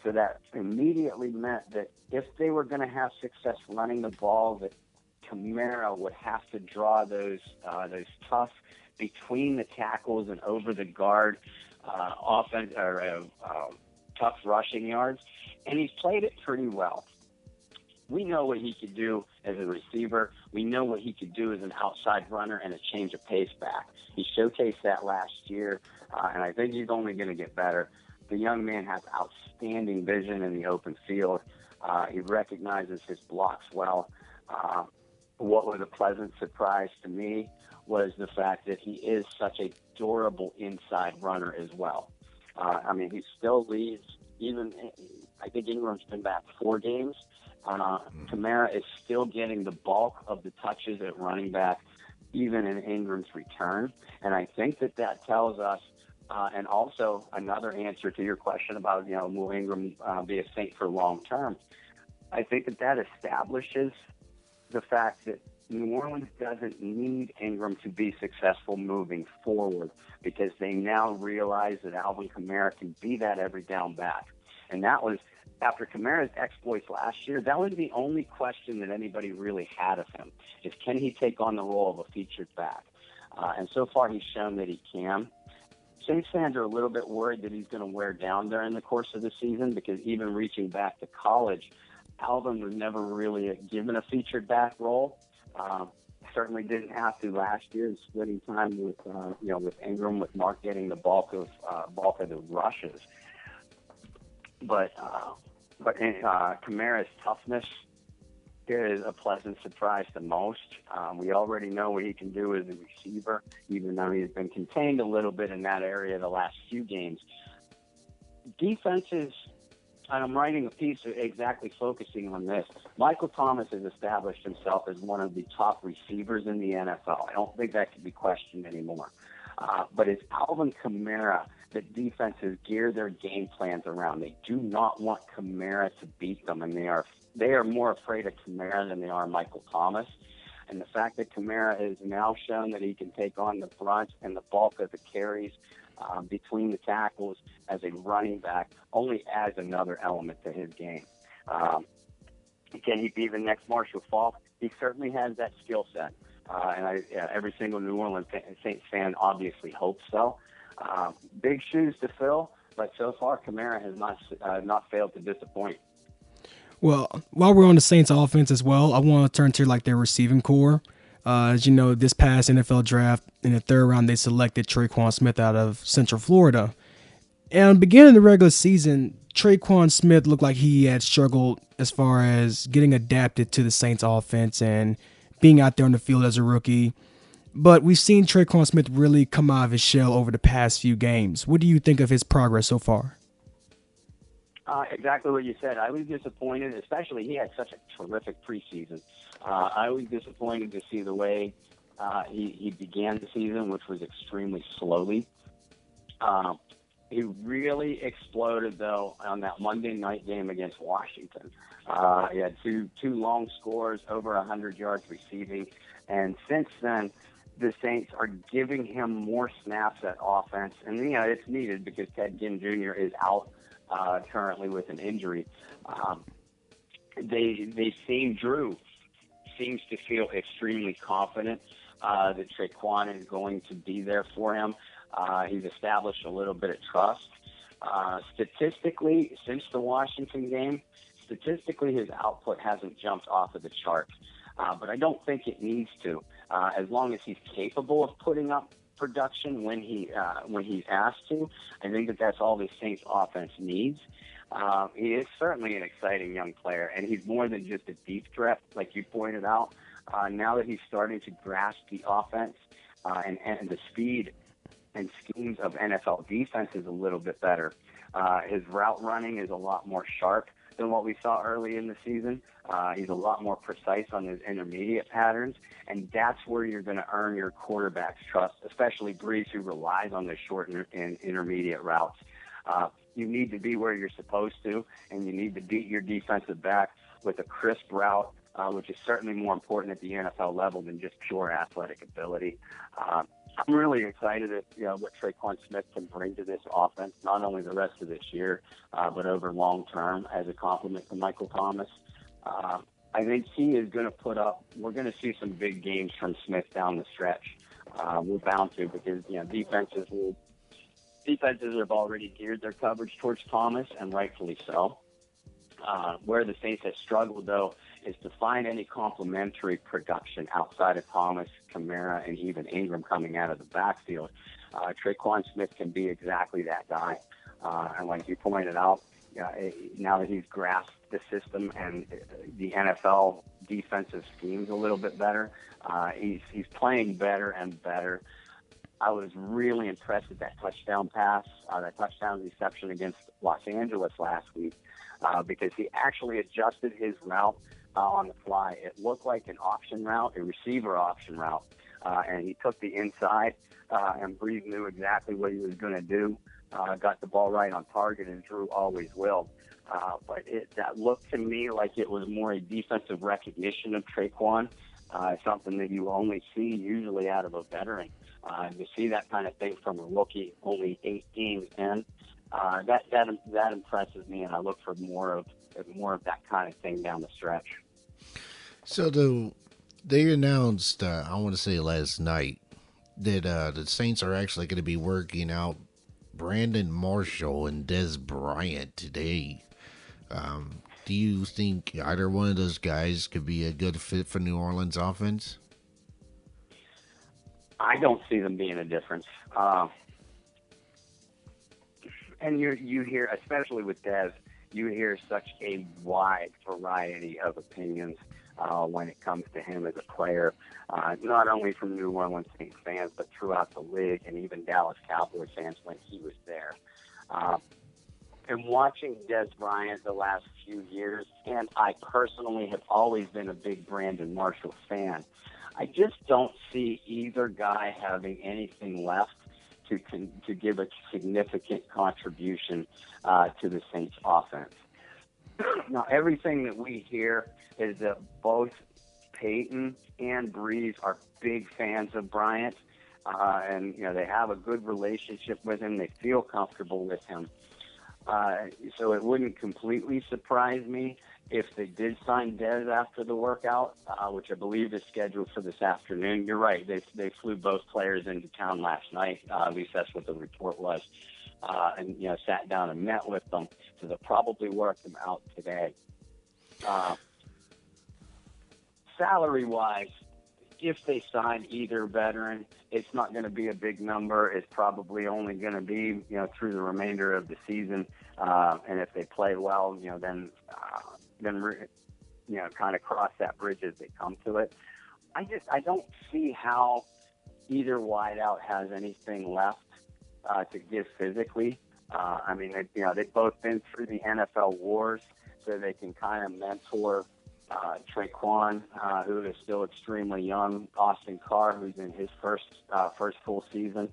So that immediately meant that if they were going to have success running the ball, that Kamara would have to draw those tough between the tackles and over the guard tough rushing yards, and he's played it pretty well. We know what he could do as a receiver. We know what he could do as an outside runner and a change of pace back. He showcased that last year, and I think he's only going to get better. The young man has outstanding vision in the open field. He recognizes his blocks well. What was a pleasant surprise to me was the fact that he is such a durable inside runner as well. I mean, he still leads, even, I think Ingram's been back 4 games. Kamara is still getting the bulk of the touches at running back, even in Ingram's return. And I think that tells us, and also another answer to your question about, will Ingram be a Saint for long term? I think that establishes the fact that New Orleans doesn't need Ingram to be successful moving forward, because they now realize that Alvin Kamara can be that every down back. And that was, after Kamara's exploits last year, that was the only question that anybody really had of him, is can he take on the role of a featured back? And so far he's shown that he can. Saints fans are a little bit worried that he's going to wear down during the course of the season, because even reaching back to college, Alvin was never really given a featured back role. Certainly didn't have to last year, splitting time with with Ingram, with Mark getting the bulk of the rushes. But Kamara's toughness is a pleasant surprise to most. We already know what he can do as a receiver, even though he's been contained a little bit in that area the last few games. Defenses, and I'm writing a piece exactly focusing on this. Michael Thomas has established himself as one of the top receivers in the NFL. I don't think that can be questioned anymore. But it's Alvin Kamara that defenses gear their game plans around. They do not want Kamara to beat them, and they are more afraid of Kamara than they are Michael Thomas. And the fact that Kamara has now shown that he can take on the brunt and the bulk of the carries between the tackles as a running back only adds another element to his game. Can he be the next Marshall Faulk? He certainly has that skill set. And every single New Orleans Saints fan obviously hopes so. Big shoes to fill, but so far Kamara has not failed to disappoint. Well, while we're on the Saints offense as well, I want to turn to their receiving core. As you know, this past NFL draft, in the 3rd round, they selected Traquan Smith out of Central Florida. And beginning of the regular season, Traquan Smith looked like he had struggled as far as getting adapted to the Saints offense and being out there on the field as a rookie. But we've seen Traquan Smith really come out of his shell over the past few games. What do you think of his progress so far? Exactly what you said. I was disappointed, especially he had such a terrific preseason. I was disappointed to see the way he began the season, which was extremely slowly. He really exploded, though, on that Monday night game against Washington. He had two long scores, over 100 yards receiving. And since then, the Saints are giving him more snaps at offense. And, it's needed because Ted Ginn Jr. is out currently with an injury. Drew seems to feel extremely confident that Traquan is going to be there for him. He's established a little bit of trust. Statistically, since the Washington game, his output hasn't jumped off of the charts. But I don't think it needs to. As long as he's capable of putting up production when he's asked to, I think that's all the Saints offense needs. He is certainly an exciting young player, and he's more than just a deep threat, like you pointed out. Now that he's starting to grasp the offense and the speed and schemes of NFL defenses a little bit better. His route running is a lot more sharp than what we saw early in the season. He's a lot more precise on his intermediate patterns, and that's where you're going to earn your quarterback's trust, especially Brees, who relies on the short and intermediate routes. You need to be where you're supposed to, and you need to beat your defensive back with a crisp route, which is certainly more important at the NFL level than just pure athletic ability. I'm really excited at what Traquan Smith can bring to this offense, not only the rest of this year, but over long term as a complement to Michael Thomas. I think he is going to we're going to see some big games from Smith down the stretch. We're bound to, because defenses have already geared their coverage towards Thomas, and rightfully so. Where the Saints have struggled, though, is to find any complementary production outside of Thomas, Kamara, and even Ingram coming out of the backfield. Traquan Smith can be exactly that guy. And like you pointed out, now that he's grasped the system and the NFL defensive schemes a little bit better, he's playing better and better. I was really impressed with that touchdown pass, that touchdown reception against Los Angeles last week, because he actually adjusted his route on the fly. It looked like an option route, a receiver option route, and he took the inside, and Breeze knew exactly what he was going to do, got the ball right on target, and Drew always will. But that looked to me like it was more a defensive recognition of Traquan, something that you only see usually out of a veteran. You see that kind of thing from a rookie only 8 games in. That impresses me, and I look for more of that kind of thing down the stretch. So they announced, I want to say last night, that the Saints are actually going to be working out Brandon Marshall and Des Bryant today. Do you think either one of those guys could be a good fit for New Orleans offense? I don't see them being a difference. And you hear, especially with Des, you hear such a wide variety of opinions when it comes to him as a player, not only from New Orleans Saints fans, but throughout the league and even Dallas Cowboys fans when he was there. And watching Des Bryant the last few years, and I personally have always been a big Brandon Marshall fan, I just don't see either guy having anything left to give a significant contribution to the Saints offense. Now, everything that we hear is that both Peyton and Breeze are big fans of Bryant, and they have a good relationship with him. They feel comfortable with him. So it wouldn't completely surprise me if they did sign Dez after the workout, which I believe is scheduled for this afternoon. You're right. They flew both players into town last night. At least that's what the report was. And sat down and met with them. So they'll probably work them out today. Salary-wise, if they sign either veteran, it's not going to be a big number. It's probably only going to be, through the remainder of the season. And if they play well, then kind of cross that bridge as they come to it. I don't see how either wideout has anything left to give physically. They've both been through the NFL wars, so they can kind of mentor Traquan, who is still extremely young, Austin Carr, who's in his first full season.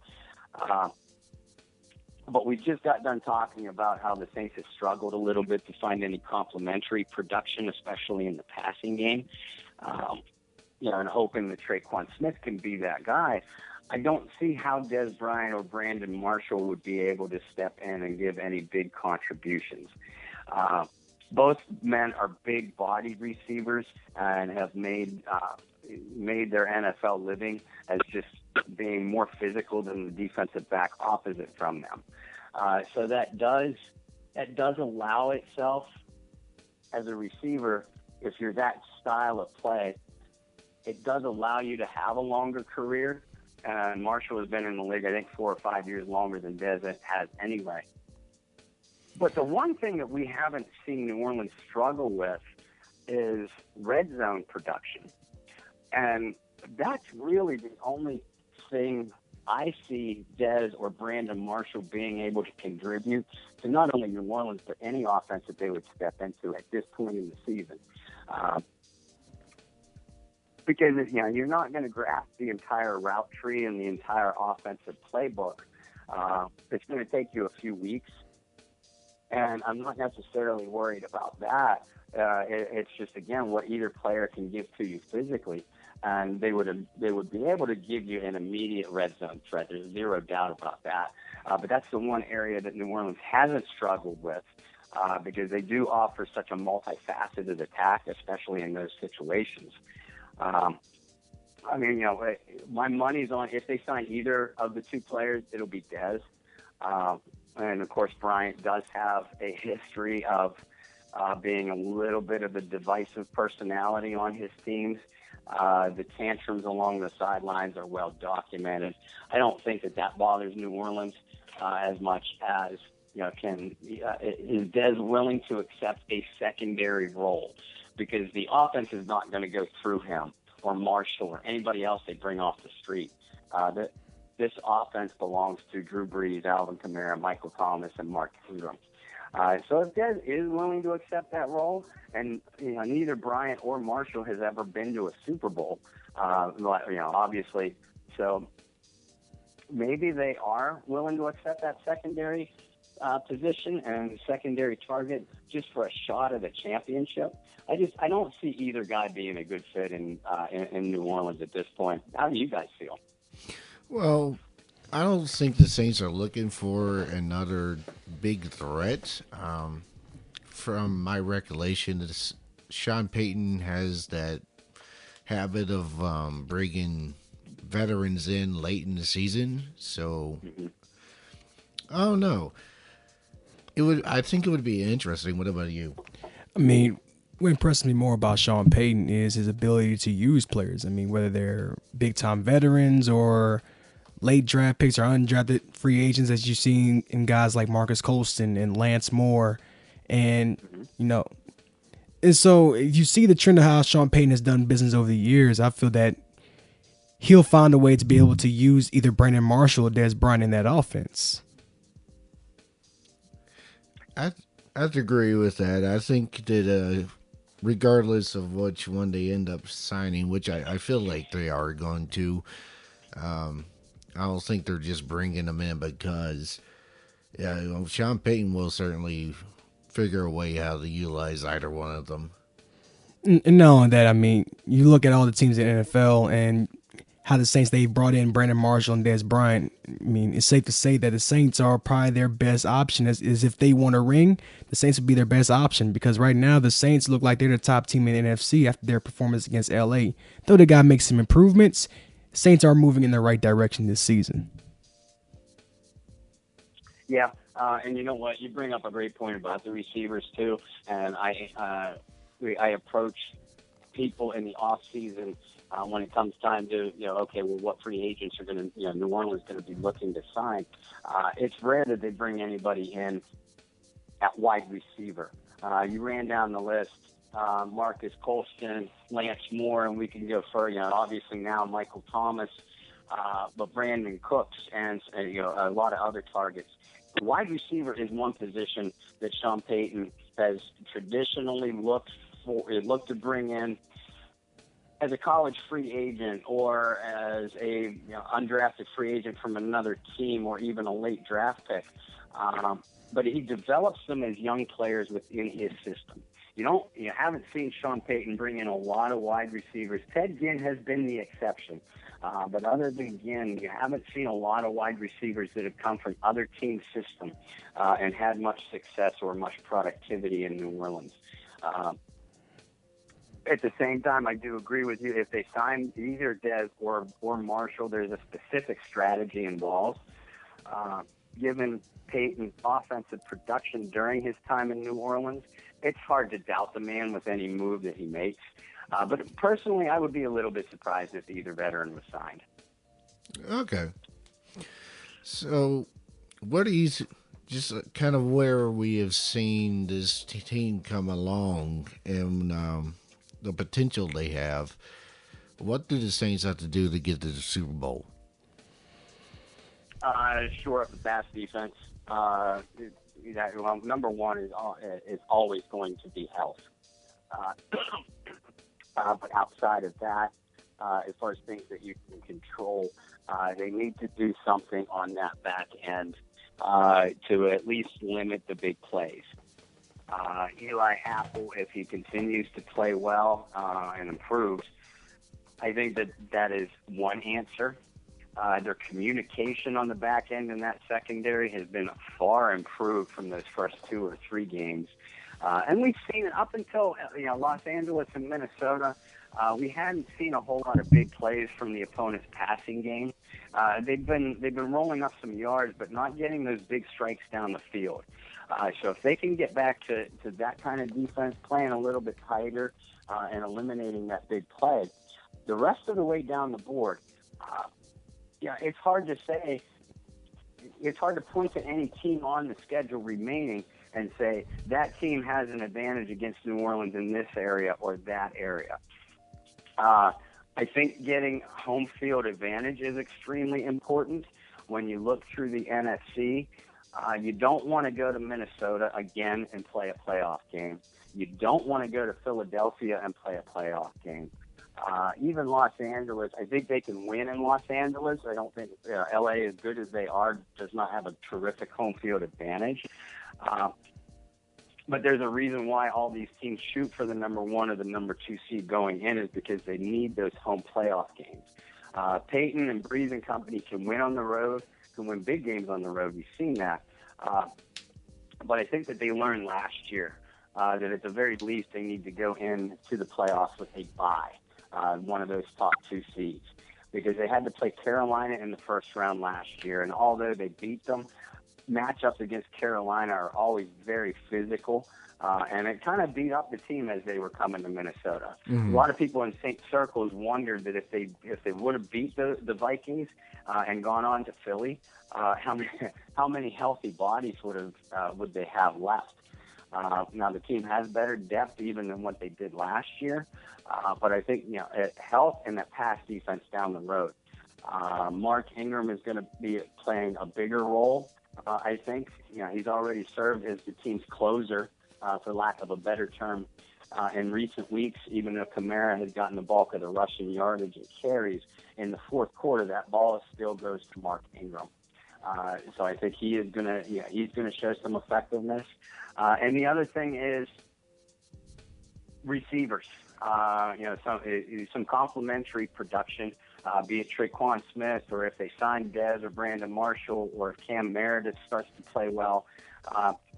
But we just got done talking about how the Saints have struggled a little bit to find any complementary production, especially in the passing game. And hoping that Traquan Smith can be that guy. I don't see how Des Bryant or Brandon Marshall would be able to step in and give any big contributions. Both men are big-bodied receivers and have made their NFL living as just being more physical than the defensive back opposite from them. So that does allow itself as a receiver, if you're that style of play, it does allow you to have a longer career. And Marshall has been in the league, I think, 4 or 5 years longer than Dez has anyway. But the one thing that we haven't seen New Orleans struggle with is red zone production. And that's really the only thing I see Dez or Brandon Marshall being able to contribute to not only New Orleans, but any offense that they would step into at this point in the season. Because you're not going to grasp the entire route tree and the entire offensive playbook. It's going to take you a few weeks. And I'm not necessarily worried about that. It's just, again, what either player can give to you physically. And they would be able to give you an immediate red zone threat. There's zero doubt about that. But that's the one area that New Orleans hasn't struggled with because they do offer such a multifaceted attack, especially in those situations. My money's on if they sign either of the two players, it'll be Dez. And, of course, Bryant does have a history of being a little bit of a divisive personality on his teams. The tantrums along the sidelines are well documented. I don't think that bothers New Orleans as much as, is Dez willing to accept a secondary role? Because the offense is not going to go through him or Marshall or anybody else they bring off the street. This offense belongs to Drew Brees, Alvin Kamara, Michael Thomas, and Mark Ingram. So if Dez is willing to accept that role, and neither Bryant or Marshall has ever been to a Super Bowl, obviously, so maybe they are willing to accept that secondary position and secondary target just for a shot at a championship. I don't see either guy being a good fit in New Orleans at this point. How do you guys feel? Well, I don't think the Saints are looking for another big threat. From my recollection, Sean Payton has that habit of bringing veterans in late in the season. So, I don't know. I think it would be interesting. What about you? I mean, what impresses me more about Sean Payton is his ability to use players. I mean, whether they're big-time veterans or late draft picks or undrafted free agents, as you've seen in guys like Marcus Colston and Lance Moore. And, and so if you see the trend of how Sean Payton has done business over the years, I feel that he'll find a way to be able to use either Brandon Marshall or Dez Bryant in that offense. I'd agree with that. I think that regardless of which one they end up signing, which I feel like they are going to, I don't think they're just bringing them in because Sean Payton will certainly figure a way how to utilize either one of them. And not only that, I mean, you look at all the teams in the NFL and how the Saints, they brought in Brandon Marshall and Dez Bryant. I mean, it's safe to say that the Saints are probably their best option. Is if they want a ring, the Saints would be their best option because right now the Saints look like they're the top team in the NFC after their performance against LA. Though they got to make some improvements, Saints are moving in the right direction this season. Yeah, and you know what? You bring up a great point about the receivers too. And I approach people in the off season when it comes time to what free agents are going to New Orleans going to be looking to sign. It's rare that they bring anybody in at wide receiver. You ran down the list. Marcus Colston, Lance Moore, and we can go further. Obviously now Michael Thomas, but Brandon Cooks and a lot of other targets. The wide receiver is one position that Sean Payton has traditionally looked to bring in as a college free agent or as a undrafted free agent from another team or even a late draft pick. But he develops them as young players within his system. You haven't seen Sean Payton bring in a lot of wide receivers. Ted Ginn has been the exception. But other than Ginn, you haven't seen a lot of wide receivers that have come from other teams' system and had much success or much productivity in New Orleans. At the same time, I do agree with you. If they sign either Dez or Marshall, there's a specific strategy involved. Given Payton's offensive production during his time in New Orleans, it's hard to doubt the man with any move that he makes. But personally, I would be a little bit surprised if either veteran was signed. Okay. So, what do you just kind of where we have seen this team come along and the potential they have? What do the Saints have to do to get to the Super Bowl? Shore up the pass defense. Number one is always going to be health. But outside of that, as far as things that you can control, they need to do something on that back end to at least limit the big plays. Eli Apple, if he continues to play well and improves, I think that is one answer. Their communication on the back end in that secondary has been far improved from those first 2 or 3 games. And we've seen it up until Los Angeles and Minnesota. We hadn't seen a whole lot of big plays from the opponent's passing game. they've been rolling up some yards, but not getting those big strikes down the field. So if they can get back to that kind of defense, playing a little bit tighter and eliminating that big play, the rest of the way down the board, it's hard to say. It's hard to point to any team on the schedule remaining and say that team has an advantage against New Orleans in this area or that area. I think getting home field advantage is extremely important. When you look through the NFC, you don't want to go to Minnesota again and play a playoff game. You don't want to go to Philadelphia and play a playoff game. Even Los Angeles, I think they can win in Los Angeles. I don't think LA, as good as they are, does not have a terrific home field advantage. But there's a reason why all these teams shoot for the number 1 or the number 2 seed going in, is because they need those home playoff games. Peyton and Breeze and company can win on the road, can win big games on the road. We've seen that. But I think that they learned last year that at the very least they need to go into the playoffs with a bye, one of those top 2 seeds, because they had to play Carolina in the first round last year. And although they beat them, matchups against Carolina are always very physical, and it kind of beat up the team as they were coming to Minnesota. Mm-hmm. A lot of people in St. Circles wondered that if they would have beat the Vikings and gone on to Philly, how many healthy bodies would they have left? Now the team has better depth even than what they did last year, but I think health and that pass defense down the road. Mark Ingram is going to be playing a bigger role. I think he's already served as the team's closer, for lack of a better term, in recent weeks. Even though Kamara has gotten the bulk of the rushing yardage and carries in the fourth quarter, that ball still goes to Mark Ingram. So I think he's gonna show some effectiveness. And the other thing is receivers. Some complementary production. Be it Traquan Smith, or if they sign Dez or Brandon Marshall, or if Cam Meredith starts to play well,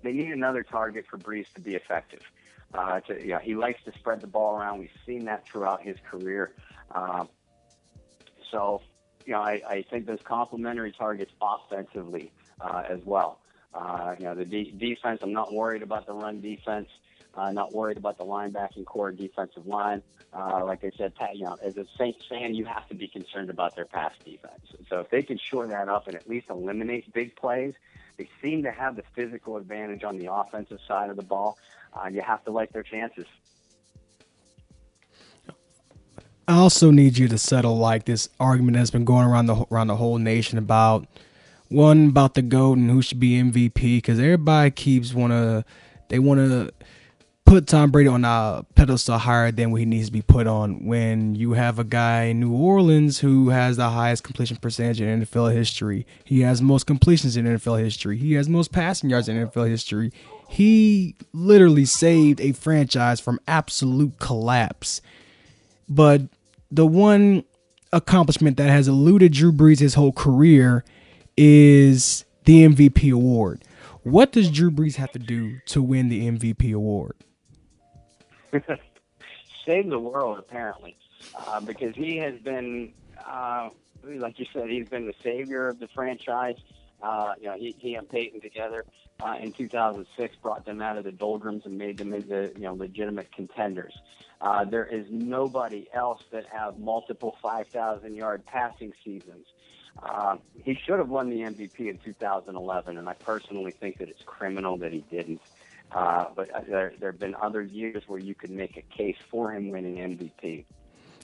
they need another target for Breeze to be effective. He likes to spread the ball around. We've seen that throughout his career. I think those complementary targets offensively as well. The defense, I'm not worried about the run defense. Not worried about the linebacking core, defensive line. Like I said, Pat, as a Saints fan, you have to be concerned about their pass defense. So if they can shore that up and at least eliminate big plays, they seem to have the physical advantage on the offensive side of the ball. You have to like their chances. I also need you to settle this argument that's been going around the whole nation about the GOAT and who should be MVP, because everybody they want to put Tom Brady on a pedestal higher than what he needs to be put on, when you have a guy in New Orleans who has the highest completion percentage in NFL history. He has most completions in NFL history. He has most passing yards in NFL history. He literally saved a franchise from absolute collapse. But the one accomplishment that has eluded Drew Brees his whole career is the MVP award. What does Drew Brees have to do to win the MVP award? Save the world, apparently, because he has been, like you said, he's been the savior of the franchise. He and Peyton together in 2006 brought them out of the doldrums and made them into legitimate contenders. There is nobody else that have multiple 5,000-yard passing seasons. He should have won the MVP in 2011, and I personally think that it's criminal that he didn't. But there have been other years where you could make a case for him winning MVP.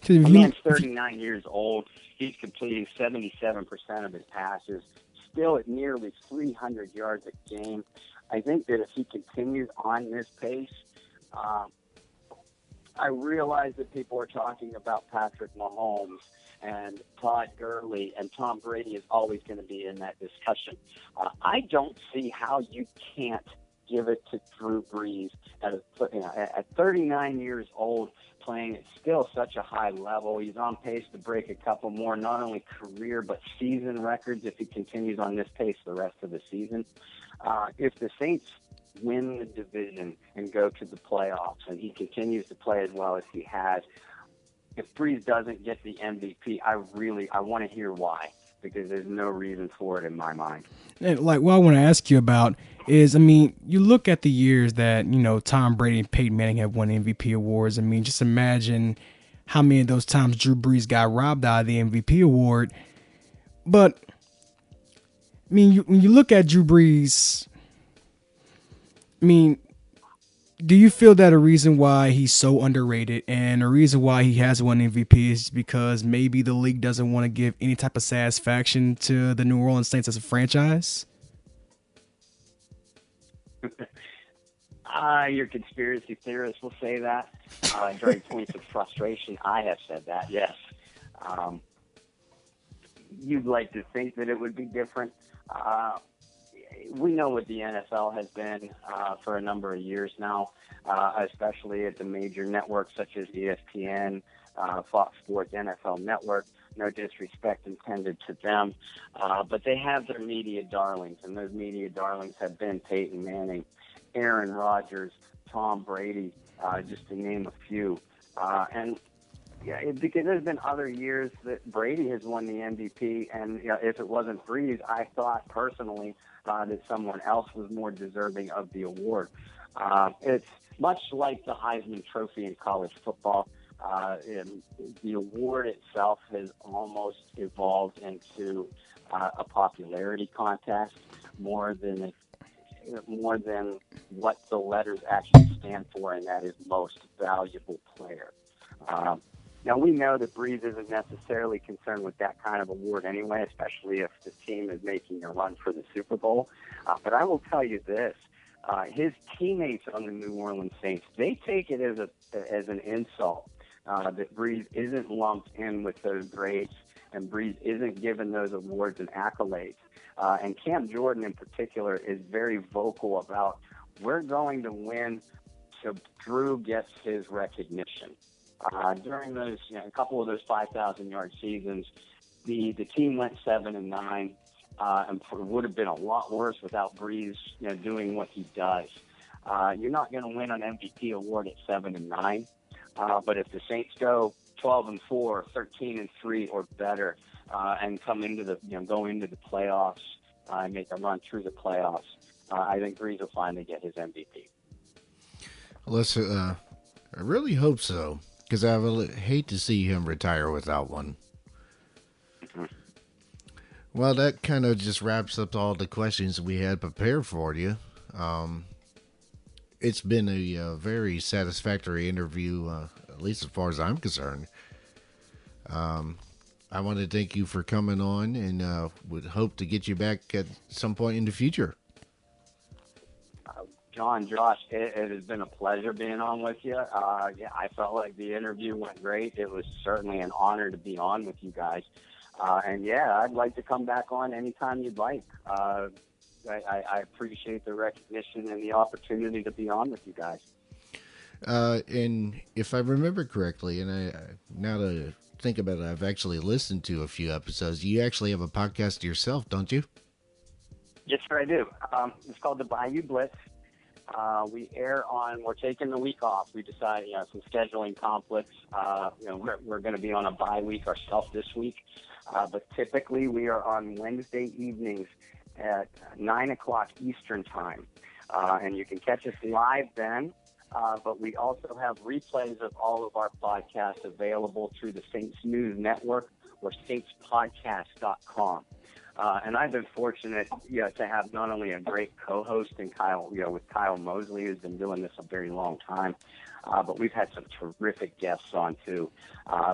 The man's 39 years old. He's completing 77% of his passes, still at nearly 300 yards a game. I think that if he continues on this pace, I realize that people are talking about Patrick Mahomes and Todd Gurley, and Tom Brady is always going to be in that discussion. I don't see how you can't give it to Drew Brees at 39 years old, playing at still such a high level. He's on pace to break a couple more, not only career but season records, if he continues on this pace the rest of the season. If the Saints win the division and go to the playoffs, and he continues to play as well as he has, if Brees doesn't get the MVP, I want to hear why. because there's no reason for it in my mind. And like what I want to ask you about is, I mean, you look at the years that, Tom Brady and Peyton Manning have won MVP awards. I mean, just imagine how many of those times Drew Brees got robbed out of the MVP award. But I mean, when you look at Drew Brees, I mean, do you feel that a reason why he's so underrated and a reason why he has won MVP is because maybe the league doesn't want to give any type of satisfaction to the New Orleans Saints as a franchise? Your conspiracy theorists will say that. During points of frustration, I have said that, yes. You'd like to think that it would be different. We know what the NFL has been for a number of years now, especially at the major networks such as ESPN, Fox Sports, NFL Network. No disrespect intended to them, but they have their media darlings, and those media darlings have been Peyton Manning, Aaron Rodgers, Tom Brady, just to name a few. And yeah, because there's been other years that Brady has won the MVP, and if it wasn't Brees, I thought personally that someone else was more deserving of the award. It's much like the Heisman Trophy in college football. The award itself has almost evolved into a popularity contest more than what the letters actually stand for, and that is most valuable player. Now, we know that Brees isn't necessarily concerned with that kind of award anyway, especially if the team is making a run for the Super Bowl. But I will tell you this. His teammates on the New Orleans Saints, they take it as an insult that Brees isn't lumped in with those grades and Brees isn't given those awards and accolades. And Cam Jordan in particular is very vocal about, we're going to win so Drew gets his recognition. During those, a couple of those 5,000-yard seasons, the team went 7-9, and it would have been a lot worse without Brees, doing what he does. You're not going to win an MVP award at 7-9, but if the Saints go 12-4, 13-3, or better, and come into go into the playoffs and make a run through the playoffs, I think Brees will finally get his MVP. I really hope so, because I would hate to see him retire without one. Well, that kind of just wraps up all the questions we had prepared for you. It's been a very satisfactory interview, at least as far as I'm concerned. I want to thank you for coming on, and would hope to get you back at some point in the future. John, Josh, it has been a pleasure being on with you. I felt like the interview went great. It was certainly an honor to be on with you guys. I'd like to come back on anytime you'd like. I appreciate the recognition and the opportunity to be on with you guys. And if I remember correctly, and now that I think about it, I've actually listened to a few episodes. You actually have a podcast yourself, don't you? Yes, sir, I do. It's called the Bayou Blitz. We're taking the week off. We decided, some scheduling conflicts. We're going to be on a bye week ourselves this week. But typically we are on Wednesday evenings at 9 o'clock Eastern time. And you can catch us live then. But we also have replays of all of our podcasts available through the Saints News Network or saintspodcast.com. And I've been fortunate, to have not only a great co-host in Kyle, with Kyle Mosley, who's been doing this a very long time, but we've had some terrific guests on too.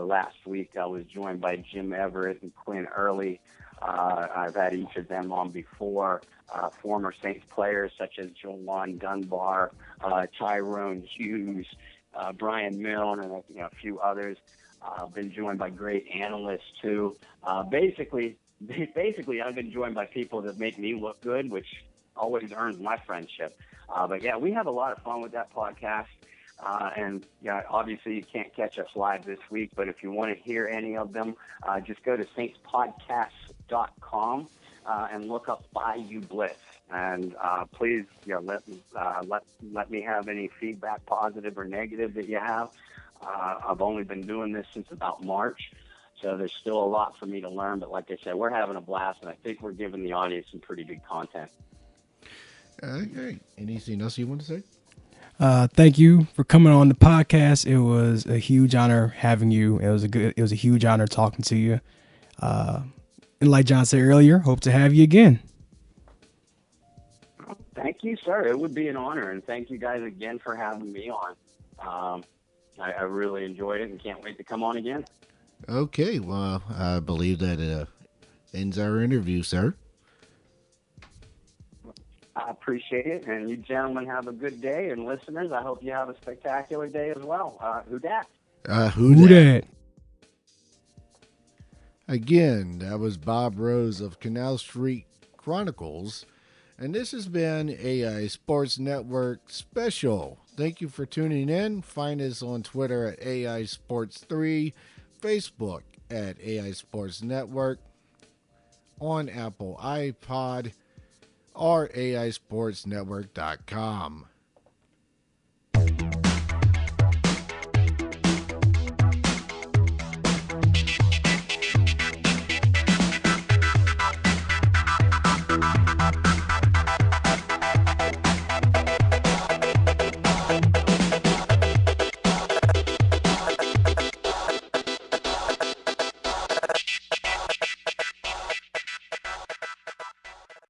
Last week I was joined by Jim Everett and Quinn Early. I've had each of them on before. Former Saints players such as Jawan Dunbar, Tyrone Hughes, Brian Milne, and a few others. Been joined by great analysts too. Basically, I've been joined by people that make me look good, which always earns my friendship. We have a lot of fun with that podcast. Obviously you can't catch us live this week, but if you want to hear any of them, just go to saintspodcast.com and look up Bayou Blitz. And please, let me have any feedback, positive or negative, that you have. I've only been doing this since about March. So there's still a lot for me to learn. But like I said, we're having a blast, and I think we're giving the audience some pretty good content. Okay. Anything else you want to say? Thank you for coming on the podcast. It was a huge honor having you. It was a huge honor talking to you. And like John said earlier, hope to have you again. Thank you, sir. It would be an honor, and thank you guys again for having me on. I really enjoyed it and can't wait to come on again. Okay. Well, I believe that ends our interview, sir. I appreciate it, and you gentlemen have a good day, and listeners, I hope you have a spectacular day as well. Who dat? Who dat? Again, that was Bob Rose of Canal Street Chronicles, and this has been AI Sports Network Special. Thank you for tuning in. Find us on Twitter at AI Sports 3, Facebook at AI Sports Network, on Apple iPod, or AISportsNetwork.com.